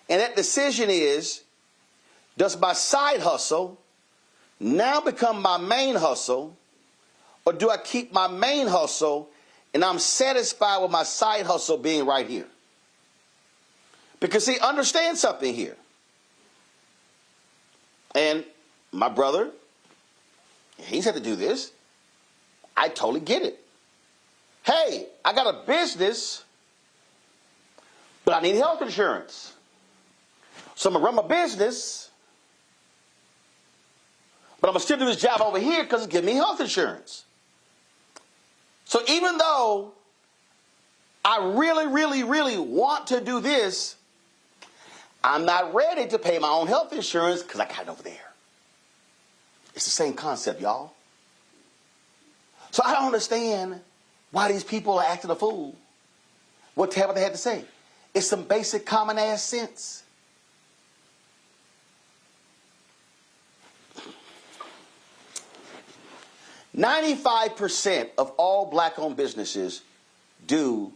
And that decision is, does my side hustle now become my main hustle, or do I keep my main hustle and I'm satisfied with my side hustle being right here? Because see, understand something here. And my brother, he's had to do this. I totally get it. Hey, I got a business, but I need health insurance. So I'm going to run my business, but I'm going to still do this job over here because it's giving me health insurance. So even though I really, really, really want to do this, I'm not ready to pay my own health insurance because I got it over there. It's the same concept, y'all. So I don't understand why these people are acting a fool. What Tabitha had to say. It's some basic common ass sense. "95% of all black-owned businesses do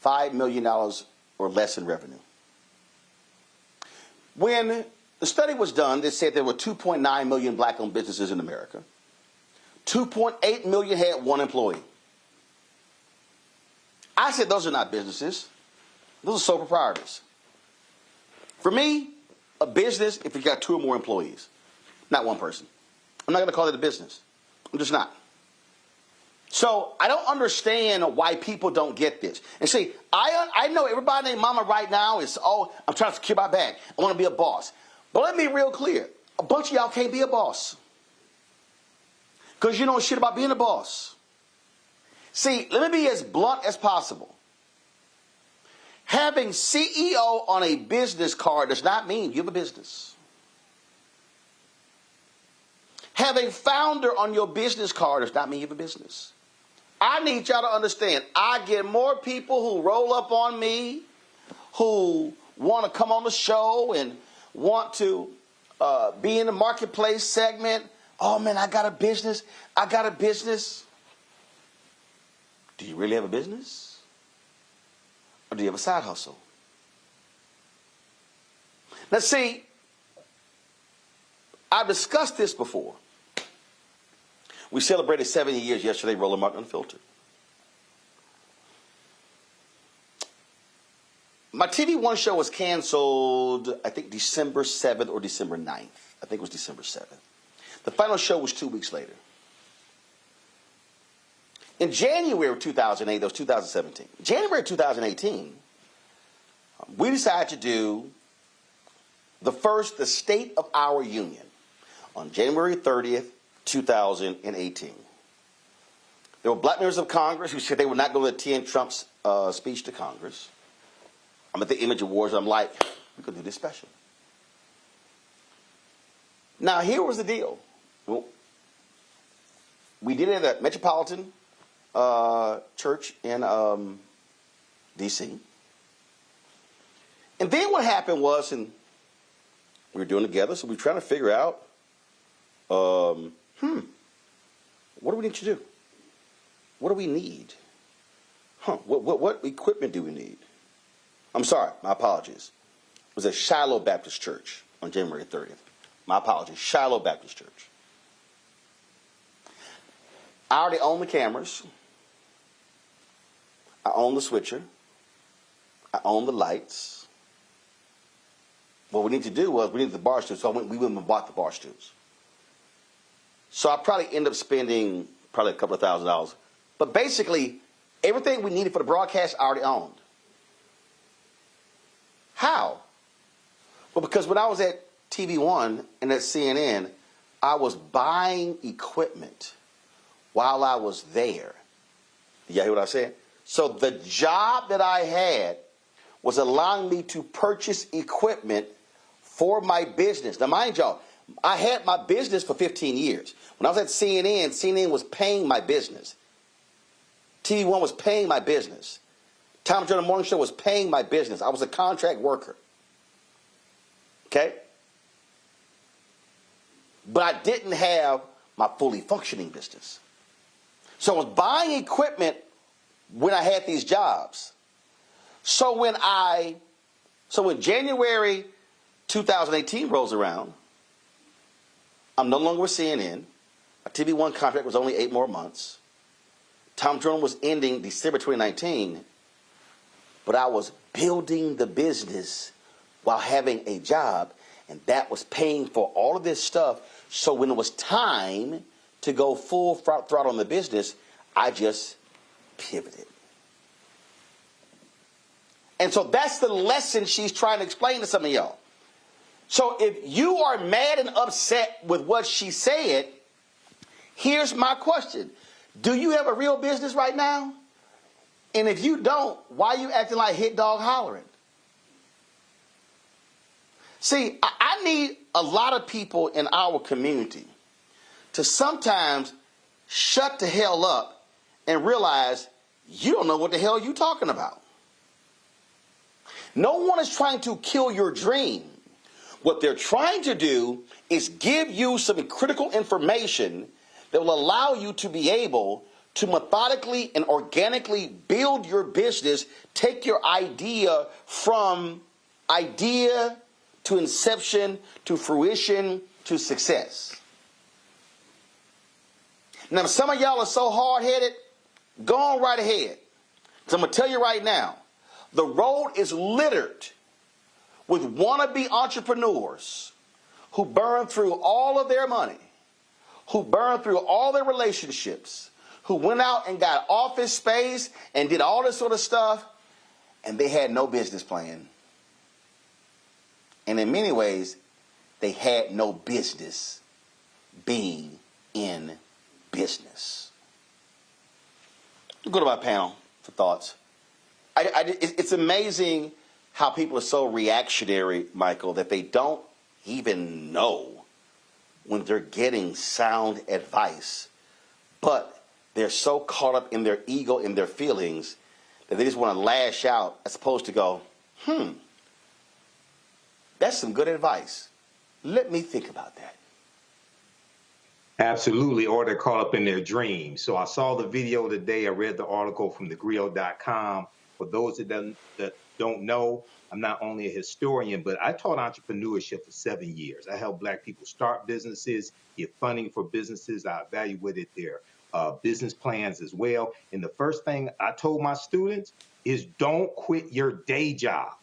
$5 million or less in revenue. When the study was done, they said there were 2.9 million black-owned businesses in America. 2.8 million had one employee. I said those are not businesses. Those are sole proprietors. For me, a business, if you got two or more employees, not one person. I'm not going to call it a business. I'm just not. So I don't understand why people don't get this. And see, I know everybody named Mama right now is, oh, I'm trying to secure my bag. I want to be a boss. But let me be real clear. A bunch of y'all can't be a boss. Because you know shit about being a boss. See, let me be as blunt as possible. Having CEO on a business card does not mean you have a business. Having founder on your business card does not mean you have a business. I need y'all to understand, I get more people who roll up on me, who want to come on the show and want to be in the marketplace segment. Oh man, I got a business. I got a business. Do you really have a business? Or do you have a side hustle? Now see, I've discussed this before. We celebrated 70 years yesterday, Roland Martin Unfiltered. My TV One show was canceled, I think December 7th or December 9th. I think it was December 7th. The final show was 2 weeks later. In January of 2008, that was 2017. January 2018, we decided to do the State of Our Union on January 30th, 2018. There were black members of Congress who said they would not go to attend Trump's speech to Congress. I'm at the Image Awards. I'm like, we could do this special. Now, here was the deal. Well, we did it at Metropolitan Church in D.C. And then what happened was, and we were doing it together, so we were trying to figure out, what do we need to do? What do we need? What equipment do we need? I'm sorry, my apologies. It was at Shiloh Baptist Church on January 30th. My apologies, Shiloh Baptist Church. I already own the cameras. I own the switcher. I own the lights. What we need to do was we needed the bar stools, so we went and bought the bar stools. So I probably end up spending probably a couple of $1,000s. But basically, everything we needed for the broadcast I already owned. How? Well, because when I was at TV One and at CNN, I was buying equipment while I was there. Did y'all hear what I said? So the job that I had was allowing me to purchase equipment for my business. Now, mind y'all, I had my business for 15 years. When I was at CNN, CNN was paying my business. TV One was paying my business. Tom Jones Morning Show was paying my business. I was a contract worker. Okay? But I didn't have my fully functioning business. So I was buying equipment when I had these jobs. So when January 2018 rolls around, I'm no longer with CNN. My TV One contract was only 8 more months. Tom Jones was ending December 2019. But I was building the business while having a job, and that was paying for all of this stuff. So when it was time to go full throttle on the business, I just pivoted. And so that's the lesson she's trying to explain to some of y'all. So if you are mad and upset with what she said, here's my question. Do you have a real business right now? And if you don't, why are you acting like hit dog hollering? See, I need a lot of people in our community to sometimes shut the hell up and realize you don't know what the hell you're talking about. No one is trying to kill your dream. What they're trying to do is give you some critical information that will allow you to be able to methodically and organically build your business, take your idea from idea to inception to fruition to success. Now, if some of y'all are so hard-headed, go on right ahead. Because I'm going to tell you right now, the road is littered with wannabe entrepreneurs who burn through all of their money, who burn through all their relationships, who went out and got office space and did all this sort of stuff, and they had no business plan. And in many ways, they had no business being in business. Go to my panel for thoughts. It's amazing how people are so reactionary, Michael, that they don't even know when they're getting sound advice. But they're so caught up in their ego and their feelings that they just want to lash out as opposed to go, That's some good advice. Let me think about that. Absolutely, or they're caught up in their dreams. So I saw the video today. I read the article from thegrio.com. For those that don't know, I'm not only a historian, but I taught entrepreneurship for 7 years. I helped Black people start businesses, get funding for businesses. I evaluated their business plans as well. And the first thing I told my students is don't quit your day job.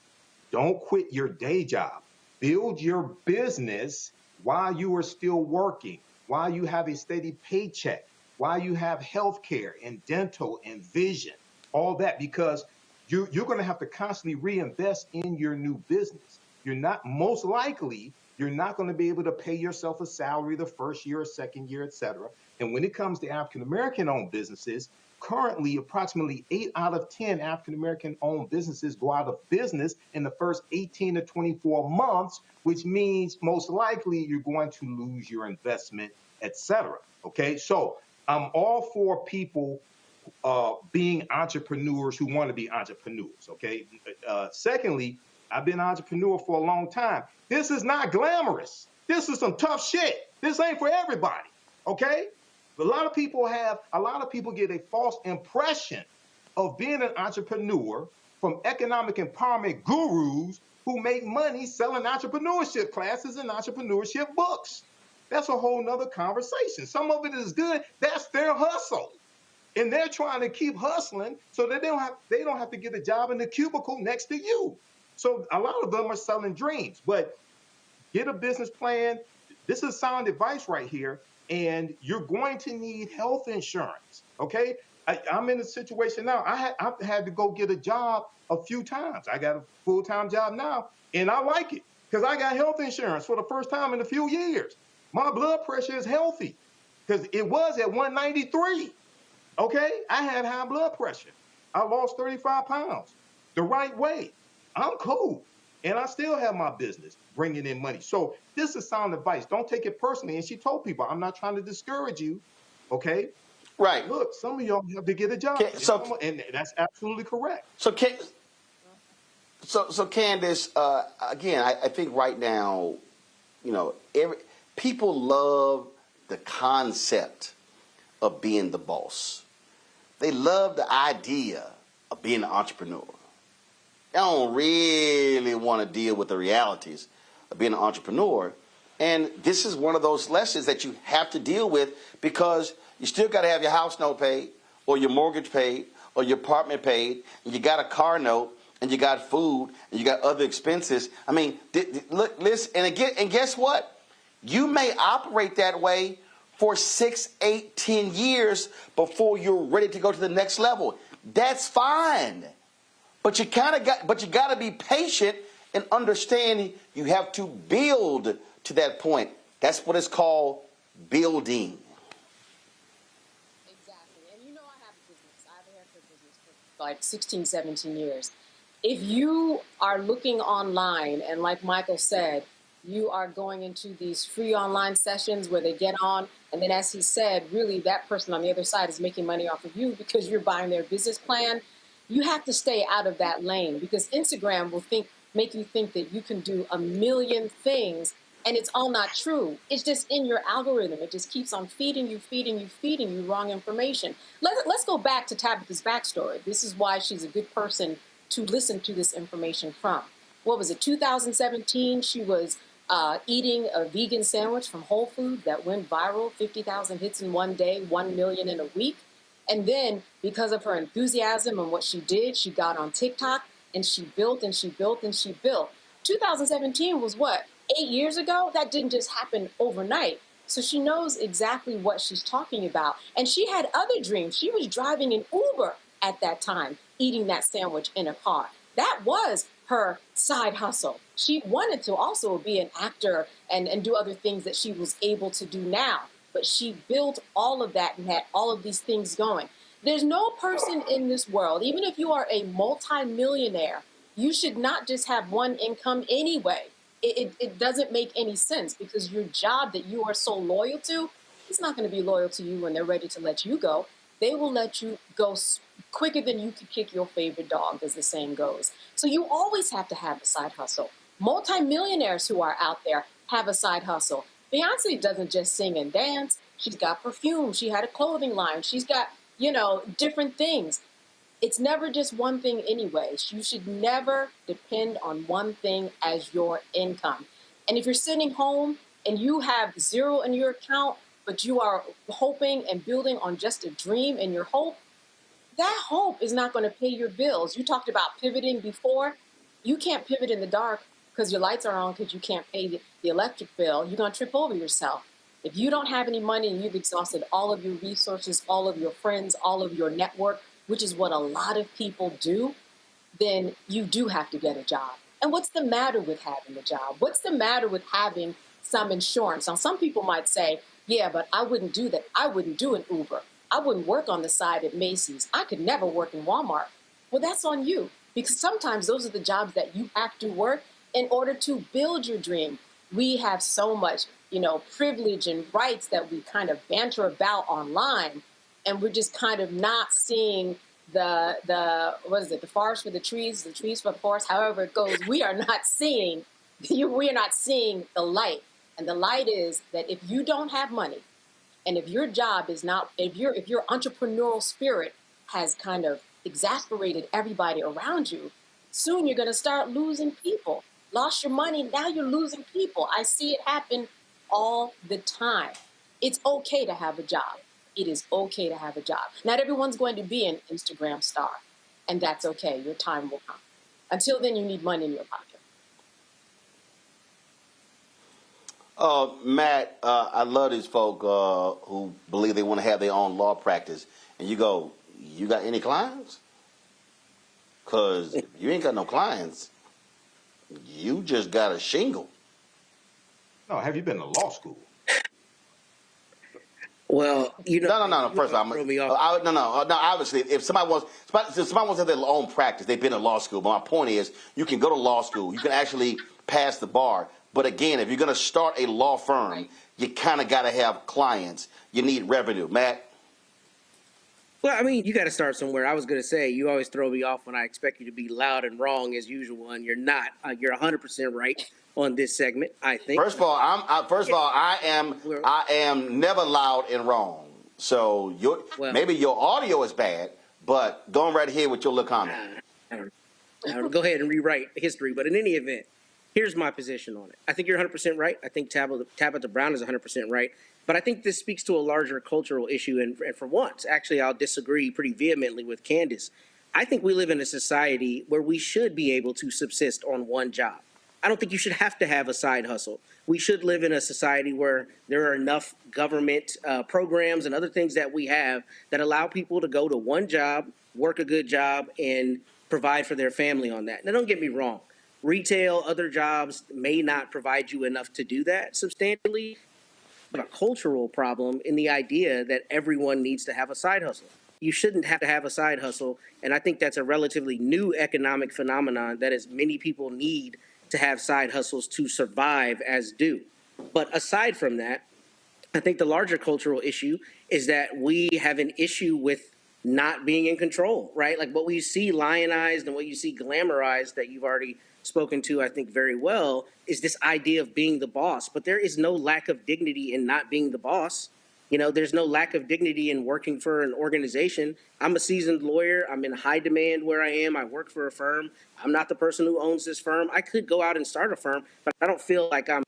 Don't quit your day job. Build your business while you are still working, while you have a steady paycheck, while you have health care and dental and vision, all that, because you're going to have to constantly reinvest in your new business. You're not going to be able to pay yourself a salary the first year or second year, et cetera. And when it comes to African-American owned businesses, currently approximately 8 out of 10 African-American owned businesses go out of business in the first 18 to 24 months, which means most likely you're going to lose your investment, et cetera. Okay, so I'm all for people being entrepreneurs who want to be entrepreneurs. Okay. Secondly, I've been an entrepreneur for a long time. This is not glamorous. This is some tough shit. This ain't for everybody. Okay. A lot of people get a false impression of being an entrepreneur from economic empowerment gurus who make money selling entrepreneurship classes and entrepreneurship books. That's a whole nother conversation. Some of it is good. That's their hustle. And they're trying to keep hustling so that they don't have to get a job in the cubicle next to you. So a lot of them are selling dreams. But get a business plan. This is sound advice right here. And you're going to need health insurance. Okay? I'm in a situation now. I've had to go get a job a few times. I got a full-time job now, and I like it because I got health insurance for the first time in a few years. My blood pressure is healthy because it was at 193. Okay? I had high blood pressure. I lost 35 pounds the right way. I'm cool. And I still have my business bringing in money. So this is sound advice. Don't take it personally. And she told people, I'm not trying to discourage you. Okay? Right. Look, some of y'all have to get a job. And that's absolutely correct. So Candace, again, I think right now, people love the concept of being the boss. They love the idea of being an entrepreneur. They don't really want to deal with the realities of being an entrepreneur. And this is one of those lessons that you have to deal with because you still got to have your house note paid or your mortgage paid or your apartment paid. And you got a car note and you got food and you got other expenses. I mean, look, listen, and guess what? You may operate that way for 6, 8, 10 years before you're ready to go to the next level. That's fine. But you got to be patient and understand you have to build to that point. That's what it's called, building. Exactly. And I have a business. I've had a business for like 16, 17 years. If you are looking online, and like Michael said, you are going into these free online sessions where they get on, and then as he said, really that person on the other side is making money off of you because you're buying their business plan. You have to stay out of that lane because Instagram will make you think that you can do a million things, and it's all not true. It's just in your algorithm. It just keeps on feeding you wrong information. Let's go back to Tabitha's backstory. This is why she's a good person to listen to this information from. What was it, 2017? She was eating a vegan sandwich from Whole Foods that went viral, 50,000 hits in one day, 1 million in a week. And then because of her enthusiasm and what she did, she got on TikTok and she built and she built and she built. 2017 was what, 8 years ago? That didn't just happen overnight. So she knows exactly what she's talking about. And she had other dreams. She was driving an Uber at that time, eating that sandwich in a car. That was her side hustle. She wanted to also be an actor and do other things that she was able to do now. But she built all of that and had all of these things going. There's no person in this world, even if you are a multi-millionaire, you should not just have one income anyway. It doesn't make any sense because your job that you are so loyal to, it's not going to be loyal to you when they're ready to let you go. They will let you go quicker than you could kick your favorite dog, as the saying goes. So you always have to have a side hustle. Multi-millionaires who are out there have a side hustle. Beyonce doesn't just sing and dance. She's got perfume. She had a clothing line. She's got, different things. It's never just one thing anyway. You should never depend on one thing as your income. And if you're sitting home and you have zero in your account, but you are hoping and building on just a dream and your hope, that hope is not going to pay your bills. You talked about pivoting before. You can't pivot in the dark because your lights are on because you can't pay the electric bill. You're going to trip over yourself. If you don't have any money and you've exhausted all of your resources, all of your friends, all of your network, which is what a lot of people do, then you do have to get a job. And what's the matter with having a job? What's the matter with having some insurance? Now, some people might say, yeah, but I wouldn't do that. I wouldn't do an Uber. I wouldn't work on the side at Macy's. I could never work in Walmart. Well, that's on you, because sometimes those are the jobs that you have to work in order to build your dream. We have so much, privilege and rights that we kind of banter about online, and we're just kind of not seeing the forest for the trees for the forest, however it goes. We are not seeing the light. And the light is that if you don't have money, and if your job is not, if your entrepreneurial spirit has kind of exasperated everybody around you, soon you're going to start losing people. Lost your money, now you're losing people. I see it happen all the time. It's okay to have a job. It is okay to have a job. Not everyone's going to be an Instagram star, and that's okay. Your time will come. Until then, you need money in your pocket. Matt, I love these folk who believe they want to have their own law practice. And you go, you got any clients? Because if you ain't got no clients, you just got a shingle. No, have you been to law school? Well, No. First of all, obviously, if somebody wants to have their own practice, they've been to law school. But my point is, you can go to law school. You can actually pass the bar. But again, if you're going to start a law firm, you kind of got to have clients. You need revenue. Matt? Well, I mean, you got to start somewhere. I was going to say, you always throw me off when I expect you to be loud and wrong as usual, and you're not. You're 100% right on this segment, I think. First of all, I am never loud and wrong. So maybe your audio is bad, but go on right here with your little comment. I don't go ahead and rewrite history, but in any event, here's my position on it. I think you're 100% right. I think Tabitha Brown is 100% right. But I think this speaks to a larger cultural issue. And for once, actually, I'll disagree pretty vehemently with Candace. I think we live in a society where we should be able to subsist on one job. I don't think you should have to have a side hustle. We should live in a society where there are enough government programs and other things that we have that allow people to go to one job, work a good job, and provide for their family on that. Now, don't get me wrong. Retail, other jobs may not provide you enough to do that substantially, but a cultural problem in the idea that everyone needs to have a side hustle. You shouldn't have to have a side hustle, and I think that's a relatively new economic phenomenon that as many people need to have side hustles to survive as do. But aside from that, I think the larger cultural issue is that we have an issue with not being in control, right? Like what we see lionized and what you see glamorized that you've already spoken to, I think, very well, is this idea of being the boss. But there is no lack of dignity in not being the boss. There's no lack of dignity in working for an organization. I'm a seasoned lawyer. I'm in high demand where I am. I work for a firm. I'm not the person who owns this firm. I could go out and start a firm, but I don't feel like I'm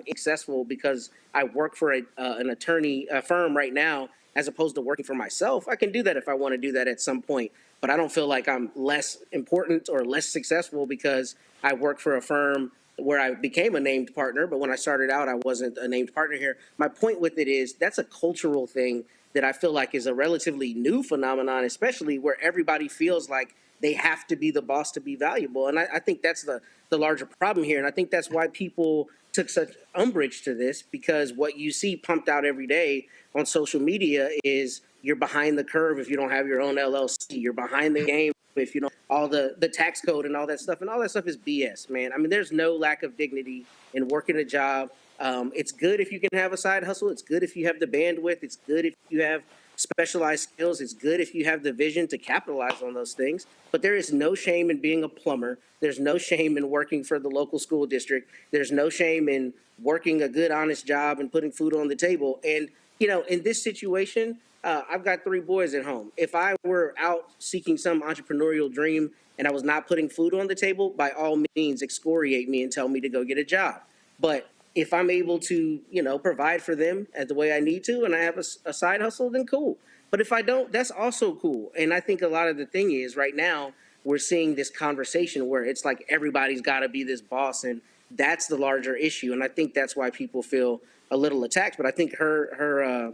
successful because I work for an attorney firm right now as opposed to working for myself. I can do that if I want to do that at some point, but I don't feel like I'm less important or less successful because I work for a firm where I became a named partner, but when I started out, I wasn't a named partner here. My point with it is that's a cultural thing that I feel like is a relatively new phenomenon, especially where everybody feels like they have to be the boss to be valuable. And I think that's the larger problem here. And I think that's why people took such umbrage to this, because what you see pumped out every day on social media is you're behind the curve if you don't have your own LLC. You're behind the game if you don't all the tax code and all that stuff. And all that stuff is BS, man. I mean, there's no lack of dignity in working a job. It's good if you can have a side hustle. It's good if you have the bandwidth. It's good if you have specialized skills. It's good if you have the vision to capitalize on those things, but there is no shame in being a plumber. There's no shame in working for the local school district. There's no shame in working a good, honest job and putting food on the table. And, you know, in this situation, I've got 3 boys at home. If I were out seeking some entrepreneurial dream and I was not putting food on the table, by all means, excoriate me and tell me to go get a job. But if I'm able to, you know, provide for them as the way I need to, and I have a side hustle, then cool. But if I don't, that's also cool. And I think a lot of the thing is right now we're seeing this conversation where it's like everybody's got to be this boss, and that's the larger issue. And I think that's why people feel a little attacked. But I think her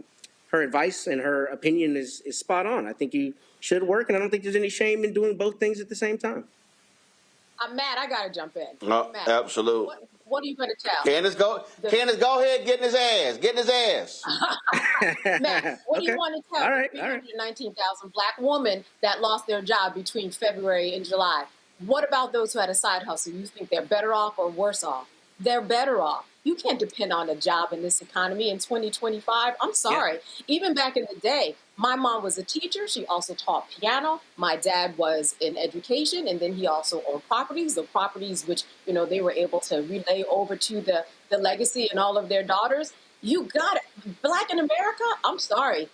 advice and her opinion is spot on. I think you should work, and I don't think there's any shame in doing both things at the same time. I'm mad. I got to jump in. No, absolutely. What are you going to tell? Candace, go ahead, get in his ass. Matt, what do you want to tell 319,000 black women that lost their job between February and July? What about those who had a side hustle? You think they're better off or worse off? They're better off. You can't depend on a job in this economy in 2025. I'm sorry. Yeah. Even back in the day, my mom was a teacher. She also taught piano. My dad was in education, and then he also owned properties, the properties which, you know, they were able to relay over to the legacy and all of their daughters. You got it. Black in America, I'm sorry.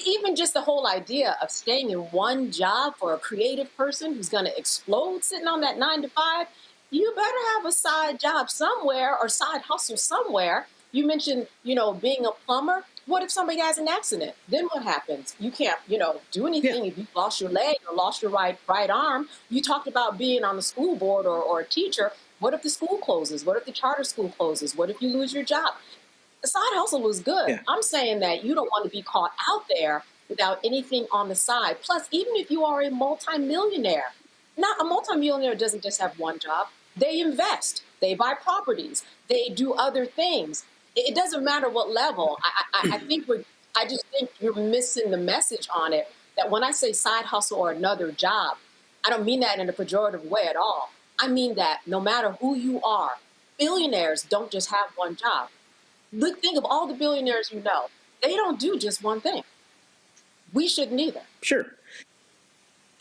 Even just the whole idea of staying in one job for a creative person who's going to explode sitting on that 9 to 5, you better have a side job somewhere or side hustle somewhere. You mentioned, you know, being a plumber. What if somebody has an accident? Then what happens? You can't, you know, do anything if you lost your leg or lost your right arm. You talked about being on the school board or a teacher. What if the school closes? What if the charter school closes? What if you lose your job? The side hustle was good. Yeah. I'm saying that you don't want to be caught out there without anything on the side. Plus, even if you are a multimillionaire, not a multimillionaire doesn't just have one job. They invest. They buy properties. They do other things. It doesn't matter what level. I just think you're missing the message on it. That when I say side hustle or another job, I don't mean that in a pejorative way at all. I mean that no matter who you are, billionaires don't just have one job. Think of all the billionaires you know. They don't do just one thing. We shouldn't either. Sure.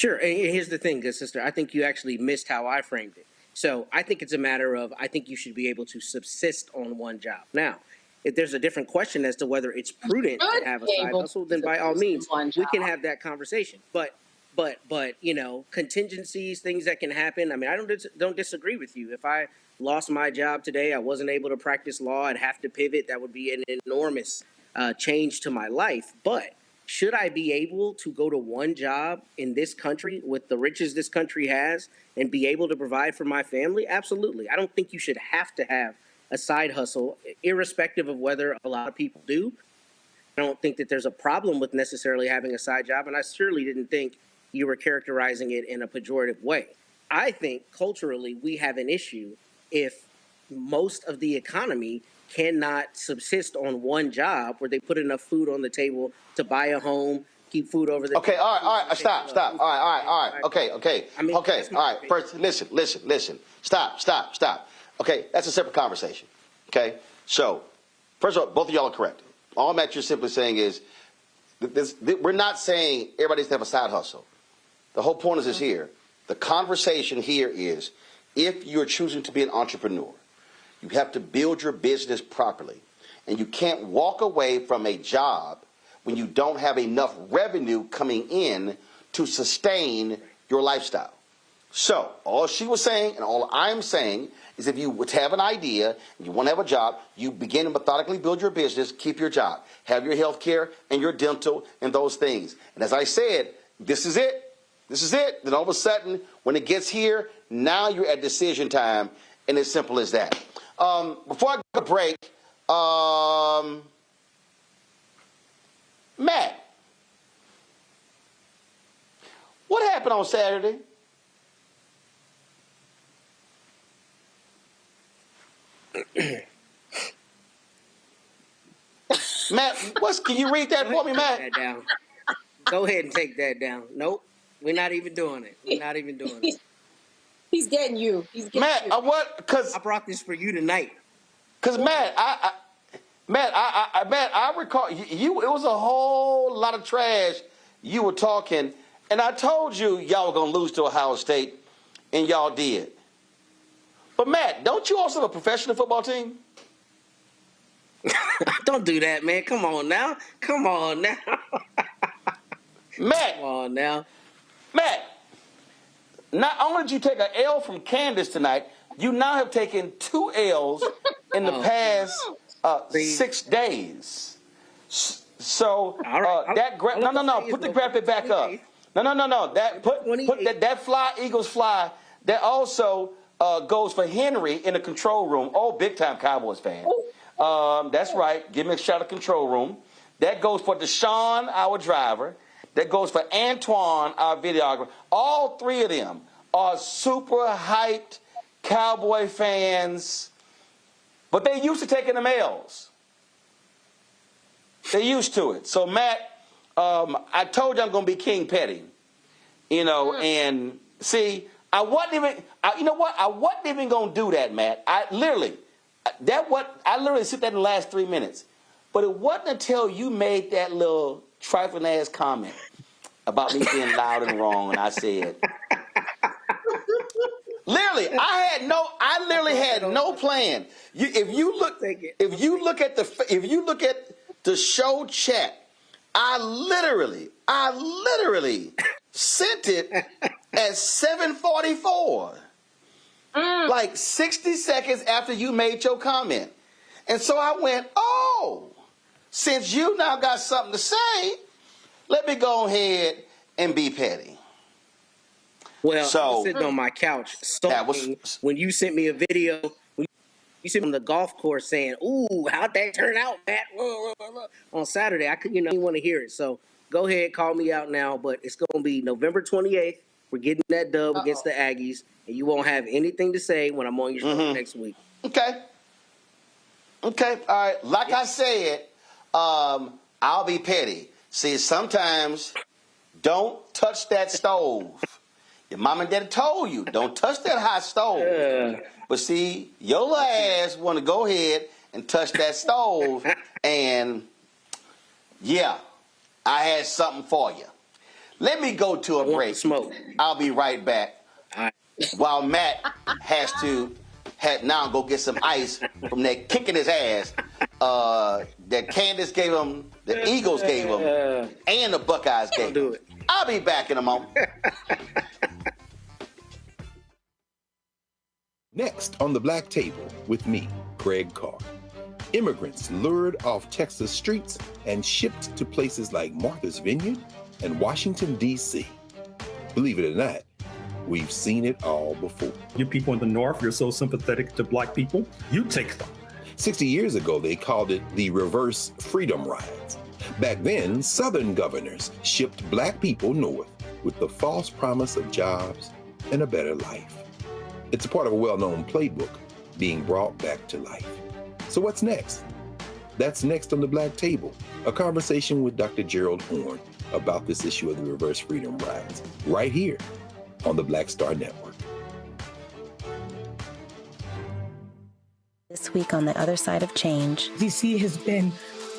And here's the thing, good sister. I think you actually missed how I framed it. So I think it's a matter of, I think you should be able to subsist on one job. Now, if there's a different question as to whether it's prudent to have a side hustle, then by all means, we can have that conversation. But you know, contingencies, things that can happen. I mean, I don't disagree with you. If I lost my job today, I wasn't able to practice law, I'd have to pivot. That would be an enormous change to my life. But should I be able to go to one job in this country with the riches this country has and be able to provide for my family? Absolutely. I don't think you should have to have a side hustle, irrespective of whether a lot of people do. I don't think that there's a problem with necessarily having a side job, and I surely didn't think you were characterizing it in a pejorative way. I think culturally we have an issue if most of the economy cannot subsist on one job where they put enough food on the table to buy a home, keep food over the Okay, all right, stop. All right. Okay. I mean, okay, all right. First, listen. Stop. Okay, that's a separate conversation. Okay? So, first of all, both of y'all are correct. All Matt you're simply saying is, we're not saying everybody needs to have a side hustle. The whole point is this here. The conversation here is, if you're choosing to be an entrepreneur, you have to build your business properly. And you can't walk away from a job when you don't have enough revenue coming in to sustain your lifestyle. So all she was saying and all I'm saying is if you would have an idea and you want to have a job, you begin to methodically build your business, keep your job, have your health care and your dental and those things. And as I said, this is it. Then all of a sudden, when it gets here, now you're at decision time, and it's simple as that. Before I go to break, Matt, what happened on Saturday? Matt, can you read that for me, Matt? That down. Go ahead and take that down. Nope, we're not even doing it. He's getting you. Matt, what? Because I brought this for you tonight. Because Matt, Matt, Matt, I recall you. It was a whole lot of trash. You were talking, and I told you y'all were gonna lose to Ohio State, and y'all did. But Matt, don't you also have a professional football team? Don't do that, man. Come on now. Come on now. Matt. Come on now. Matt, not only did you take an L from Candace tonight, you now have taken 2 L's in the past 6 days. So put the graphic back up. No. That fly, Eagles fly. That also goes for Henry in the control room. Oh, big time Cowboys fan. That's right. Give me a shout out control room. That goes for Deshaun, our driver. That goes for Antoine, our videographer. All 3 of them are super hyped Cowboy fans, but they used to taking them L's. They used to it. So Matt, I told you I'm going to be King Petty, and see, I wasn't even. I wasn't even going to do that, Matt. I literally said that in the last 3 minutes, but it wasn't until you made that little trifling ass comment about me being loud and wrong, and I said, literally, I literally had no plan. If you look at the show chat, I literally sent it at 7:44, like 60 seconds after you made your comment, and so I went, oh, since you now got something to say, let me go ahead and be petty. Well, I was sitting on my couch when you sent me a video. You sent me on the golf course saying, "Ooh, how'd that turn out, Matt?" On Saturday, I didn't want to hear it. So go ahead, call me out now. But it's going to be November 28th. We're getting that dub against the Aggies, and you won't have anything to say when I'm on your show next week. Okay. All right. Like I said, I'll be petty. See, sometimes don't touch that stove. Your mom and dad told you, don't touch that hot stove. But see, your little ass want to go ahead and touch that stove. And, yeah, I had something for you. Let me go to a break. Smoke. I'll be right back. While Matt has to now go get some ice from that kick in his ass that Candace gave him, the Eagles gave him, and the Buckeyes gave him. I'll be back in a moment. Next on the Black Table with me, Craig Carr. Immigrants lured off Texas streets and shipped to places like Martha's Vineyard and Washington, D.C. Believe it or not, we've seen it all before. You people in the North, you're so sympathetic to black people, you take them. 60 years ago, they called it the reverse freedom rides. Back then, Southern governors shipped black people north with the false promise of jobs and a better life. It's a part of a well-known playbook being brought back to life. So what's next? That's next on the Black Table, a conversation with Dr. Gerald Horne about this issue of the reverse freedom rides, right here on the Black Star Network. This week on the other side of change. DC has been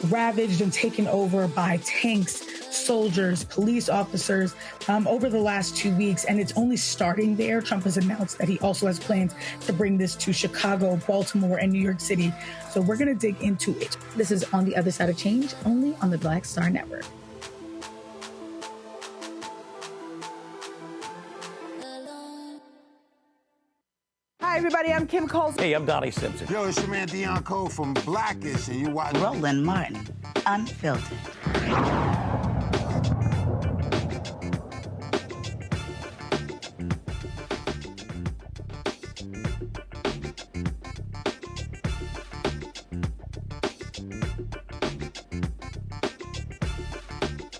ravaged and taken over by tanks, soldiers, police officers over the last 2 weeks, and it's only starting there. Trump has announced that he also has plans to bring this to Chicago, Baltimore, and New York City. So we're going to dig into it. This is On the Other Side of Change, only on the Black Star Network. Hi, everybody. I'm Kim Coles. Hey, I'm Donnie Simpson. Yo, it's your man Deion Cole from Blackish, and you watch Roland Martin, Unfiltered.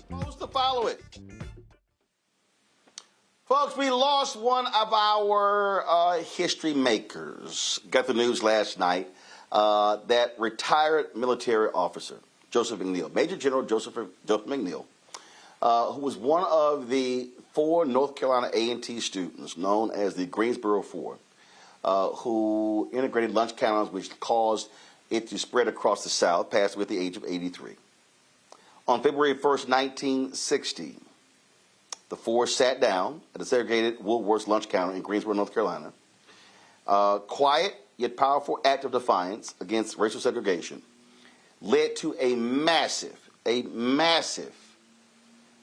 Supposed to follow it. Folks, we lost one of our history makers. Got the news last night that retired military officer, Joseph McNeil, Major General Joseph McNeil, who was one of the 4 North Carolina A&T students known as the Greensboro Four, who integrated lunch counters, which caused it to spread across the South, passed away at the age of 83. On February 1st, 1960, the four sat down at a segregated Woolworth's lunch counter in Greensboro, North Carolina. Quiet yet powerful act of defiance against racial segregation led to a massive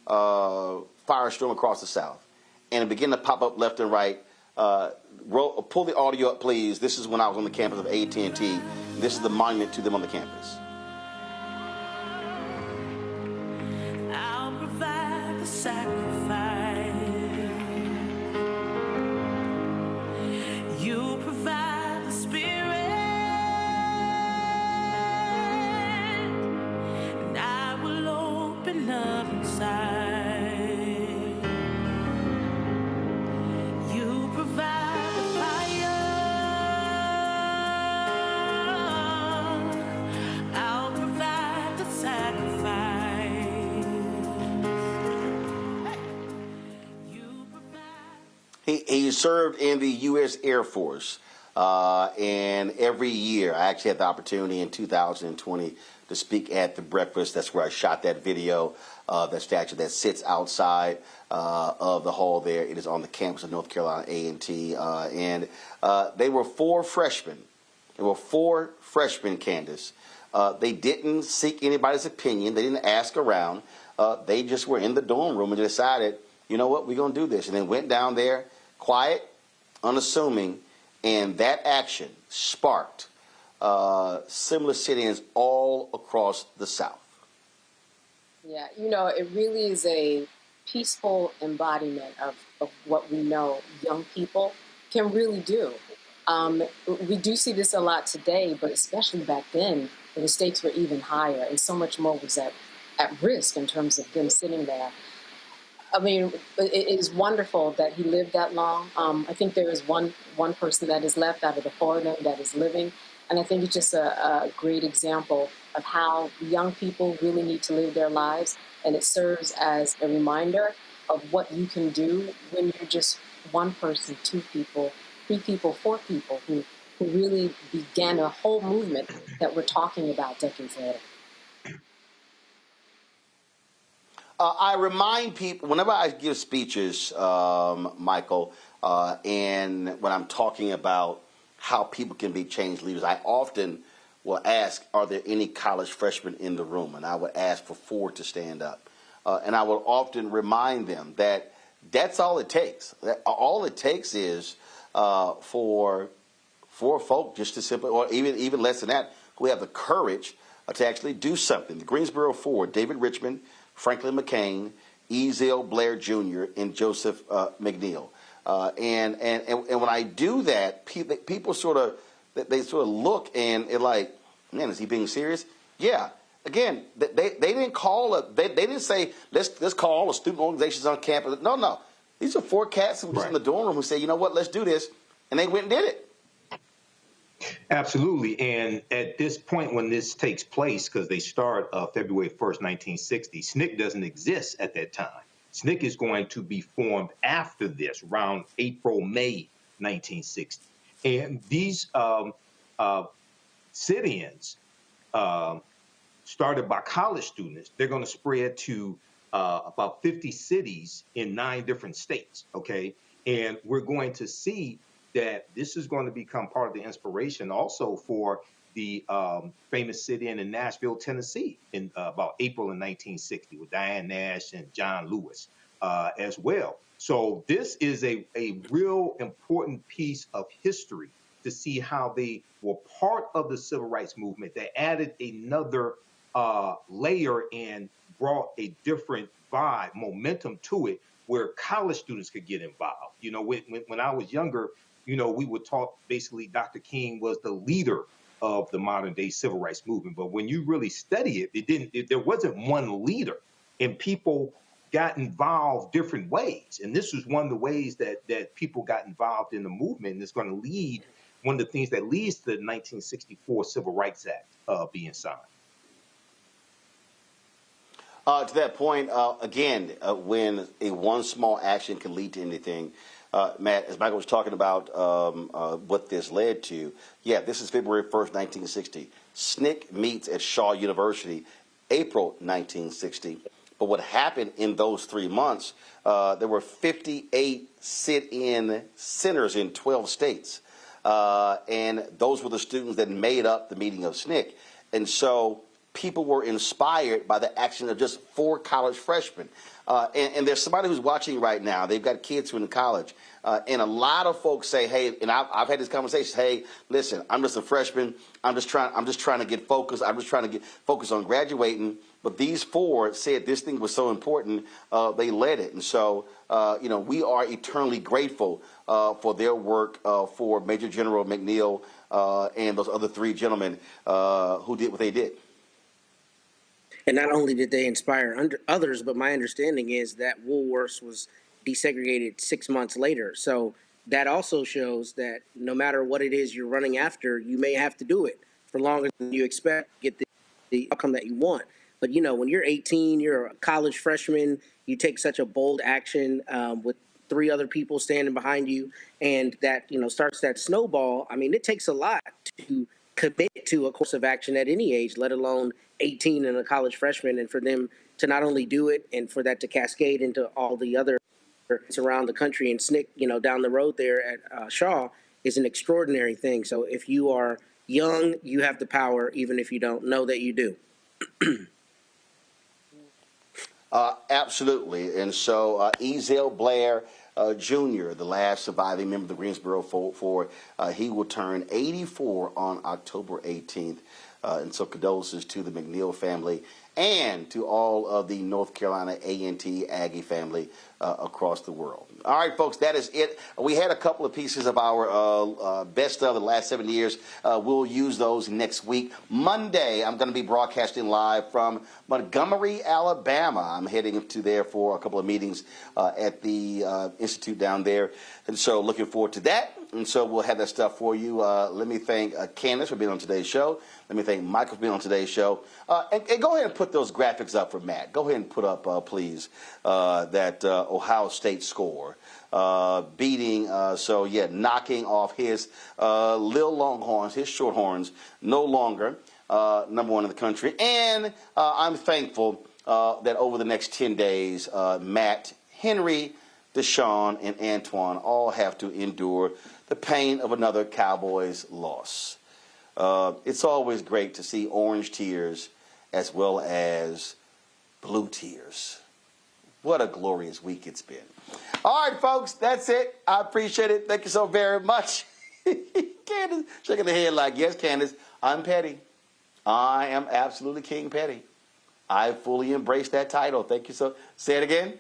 firestorm across the South. And it began to pop up left and right. Pull the audio up, please. This is when I was on the campus of AT&T. This is the monument to them on the campus. I'll provide the sacrifice. You provide the spirit. And I will open up inside. You provide the fire. I'll provide the sacrifice. He served in the U.S. Air Force, and every year, I actually had the opportunity in 2020 to speak at the breakfast. That's where I shot that video, that statue that sits outside of the hall there. It is on the campus of North Carolina A&T, and they were four freshmen. There were four freshmen, Candace. They didn't seek anybody's opinion. They didn't ask around. They just were in the dorm room and decided, you know what, we're going to do this. And then went down there, quiet, unassuming, and that action sparked similar sit-ins all across the South. Yeah, you know, it really is a peaceful embodiment of what we know young people can really do. We do see this a lot today, but especially back then, the stakes were even higher, and so much more was at risk in terms of them sitting there. I mean, it is wonderful that he lived that long. I think there is one person that is left out of the four of them that is living, and I think it's just a great example of how young people really need to live their lives, and it serves as a reminder of what you can do when you're just one person, two people, three people, four people who really began a whole movement that we're talking about decades later. I remind people, whenever I give speeches, Michael, and when I'm talking about how people can be change leaders, I often will ask, are there any college freshmen in the room? And I would ask for four to stand up. And I will often remind them that that's all it takes. All it takes is for folk just to simply, or even less than that, who have the courage to actually do something. The Greensboro Four, David Richmond, Franklin McCain, Ezell Blair Jr., and Joseph McNeil. And when I do that, people sort of look and they're like, man, is he being serious? Yeah. Again, they didn't call they didn't say let's call all the student organizations on campus. No. These are four cats who were in the dorm room who said, you know what, let's do this, and they went and did it. Absolutely. And at this point when this takes place, because they start February 1st, 1960, SNCC doesn't exist at that time. SNCC is going to be formed after this, around April, May 1960. And these sit-ins started by college students. They're going to spread to about 50 cities in 9 different states, okay? And we're going to see that this is going to become part of the inspiration also for the famous sit-in in Nashville, Tennessee in about April of 1960 with Diane Nash and John Lewis as well. So this is a real important piece of history to see how they were part of the civil rights movement. They added another layer and brought a different vibe, momentum to it, where college students could get involved. You know, when I was younger, you know, we would talk, basically Dr. King was the leader of the modern day civil rights movement. But when you really study it, there wasn't one leader, and people got involved different ways. And this was one of the ways that people got involved in the movement. And it's going to lead, one of the things that leads to the 1964 Civil Rights Act being signed. To that point, again, when one small action can lead to anything, Matt, as Michael was talking about what this led to, yeah, this is February 1st, 1960. SNCC meets at Shaw University, April 1960. But what happened in those 3 months, there were 58 sit-in centers in 12 states. And those were the students that made up the meeting of SNCC. And so people were inspired by the action of just 4 college freshmen. And there's somebody who's watching right now. They've got kids who are in college. And a lot of folks say, hey, and I've had this conversation, hey, listen, I'm just a freshman. I'm just trying to get focused. I'm just trying to get focused on graduating. But these 4 said this thing was so important, they led it. And so, we are eternally grateful for their work, for Major General McNeil and those other 3 gentlemen who did what they did. And not only did they inspire others, but my understanding is that Woolworths was desegregated 6 months later. So that also shows that no matter what it is you're running after, you may have to do it for longer than you expect to get the outcome that you want. But, when you're 18, you're a college freshman, you take such a bold action with 3 other people standing behind you, and that, starts that snowball. I mean, it takes a lot to commit to a course of action at any age, let alone 18 and a college freshman, and for them to not only do it and for that to cascade into all the other around the country and SNCC, down the road there at Shaw is an extraordinary thing. So if you are young, you have the power, even if you don't know that you do. Absolutely. And so Ezell Blair Jr., the last surviving member of the Greensboro Four, he will turn 84 on October 18th. And so condolences to the McNeil family and to all of the North Carolina A&T Aggie family across the world. All right, folks, that is it. We had a couple of pieces of our best of the last 7 years. We'll use those next week. Monday, I'm going to be broadcasting live from Montgomery, Alabama. I'm heading to there for a couple of meetings at the Institute down there. And so looking forward to that. And so we'll have that stuff for you. Let me thank Candace for being on today's show. Let me thank Michael for being on today's show. And go ahead and put those graphics up for Matt. Go ahead and put up, please, that Ohio State score. Beating, knocking off his little Longhorns, his Shorthorns, no longer number 1 in the country. And I'm thankful that over the next 10 days, Matt, Henry, Deshaun, and Antoine all have to endure the pain of another Cowboys loss. It's always great to see orange tears as well as blue tears. What a glorious week it's been. All right, folks, that's it. I appreciate it. Thank you so very much. Candace shaking her head like, yes, Candace, I'm petty. I am absolutely King Petty. I fully embrace that title. Thank you so. Say it again.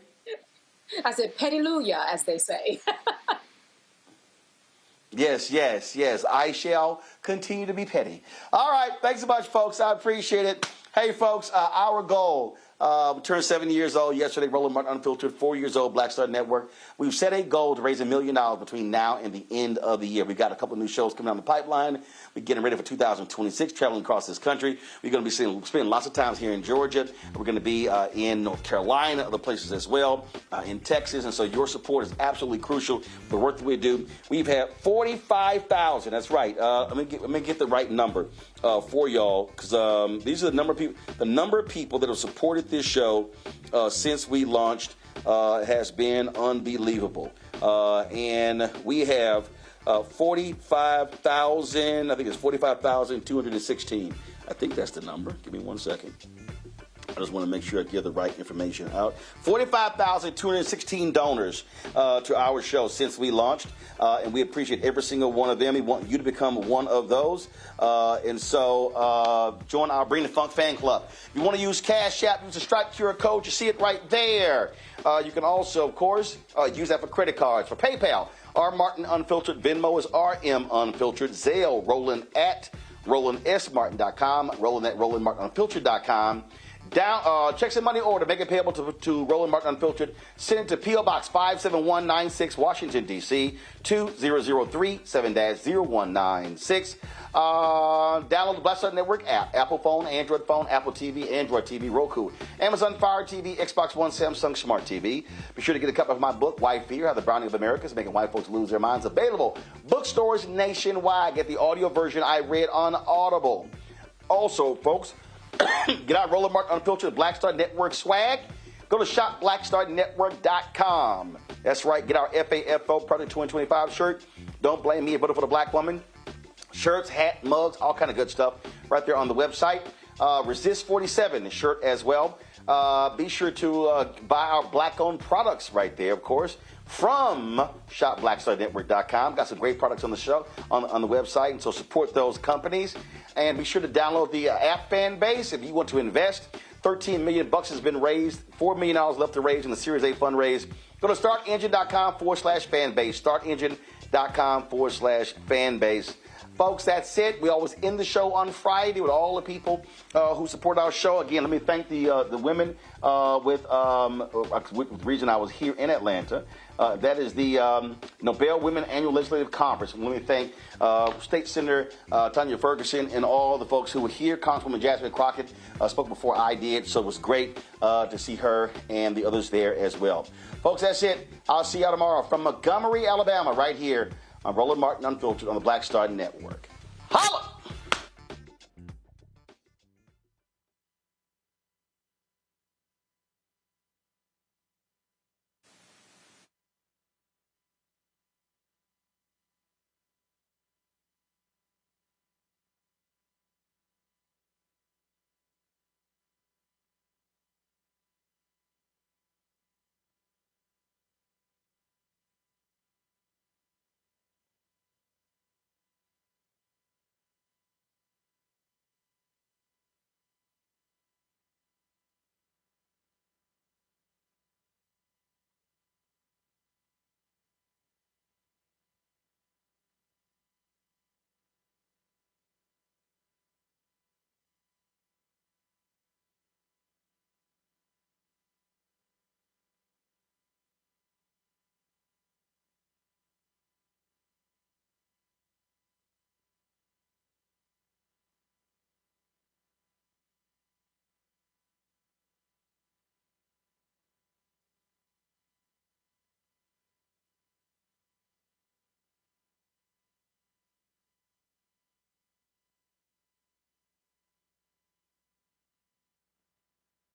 I said pettylujah, as they say. Yes. I shall continue to be petty. All right. Thanks so much, folks. I appreciate it. Hey, folks, our goal. We turned 7 years old yesterday. Roland Martin Unfiltered, 4 years old, Black Star Network. We've set a goal to raise $1 million between now and the end of the year. We've got a couple of new shows coming down the pipeline. We're getting ready for 2026, traveling across this country. We're going to be spending lots of time here in Georgia. We're going to be in North Carolina, other places as well, in Texas. And so your support is absolutely crucial for the work that we do. We've had 45,000. That's right. Let me get the right number for y'all, because these are the number of people that have supported this show since we launched has been unbelievable. And we have 45,000, I think it's 45,216. I think that's the number. Give me 1 second. I just want to make sure I give the right information out. 45,216 donors to our show since we launched, and we appreciate every single one of them. We want you to become one of those, and so join our Bring the Funk fan club. If you want to use Cash App, use the Stripe QR code. You see it right there. You can also, of course, use that for credit cards, for PayPal. R. Martin Unfiltered. Venmo is RM Unfiltered. Zelle, Roland at RolandSMartin.com. Roland at RolandMartinUnfiltered.com. Checks and money order. Make it payable to Roland Martin Unfiltered. Send it to P.O. Box 57196, Washington, D.C. 20037-0196. Download the Black Star Network app. Apple phone, Android phone, Apple TV, Android TV, Roku, Amazon Fire TV, Xbox One, Samsung Smart TV. Be sure to get a copy of my book, White Fear, How the Browning of America is Making White Folks Lose Their Minds. Available bookstores nationwide. Get the audio version I read on Audible. Also, folks, get our Roland Martin Unfiltered Black Star Network swag. Go to shopblackstarnetwork.com. That's right. Get our FAFO Project 2025 shirt. Don't blame me. I voted for the black woman. Shirts, hat, mugs, all kind of good stuff right there on the website. Resist 47 shirt as well. Be sure to buy our black-owned products right there, of course, from shopblackstarnetwork.com. Got some great products on the show, on the website, and so support those companies. And be sure to download the app Fanbase if you want to invest. $13 million has been raised, $4 million left to raise in the Series A fundraise. Go to startengine.com/fanbase, startengine.com/fanbase. Folks, that's it. We always end the show on Friday with all the people who support our show. Again, let me thank the women with the reason I was here in Atlanta. That is the Nobel Women Annual Legislative Conference. And let me thank State Senator Tanya Ferguson and all the folks who were here. Congresswoman Jasmine Crockett spoke before I did, so it was great to see her and the others there as well. Folks, that's it. I'll see y'all tomorrow from Montgomery, Alabama, right here on Roland Martin Unfiltered on the Black Star Network.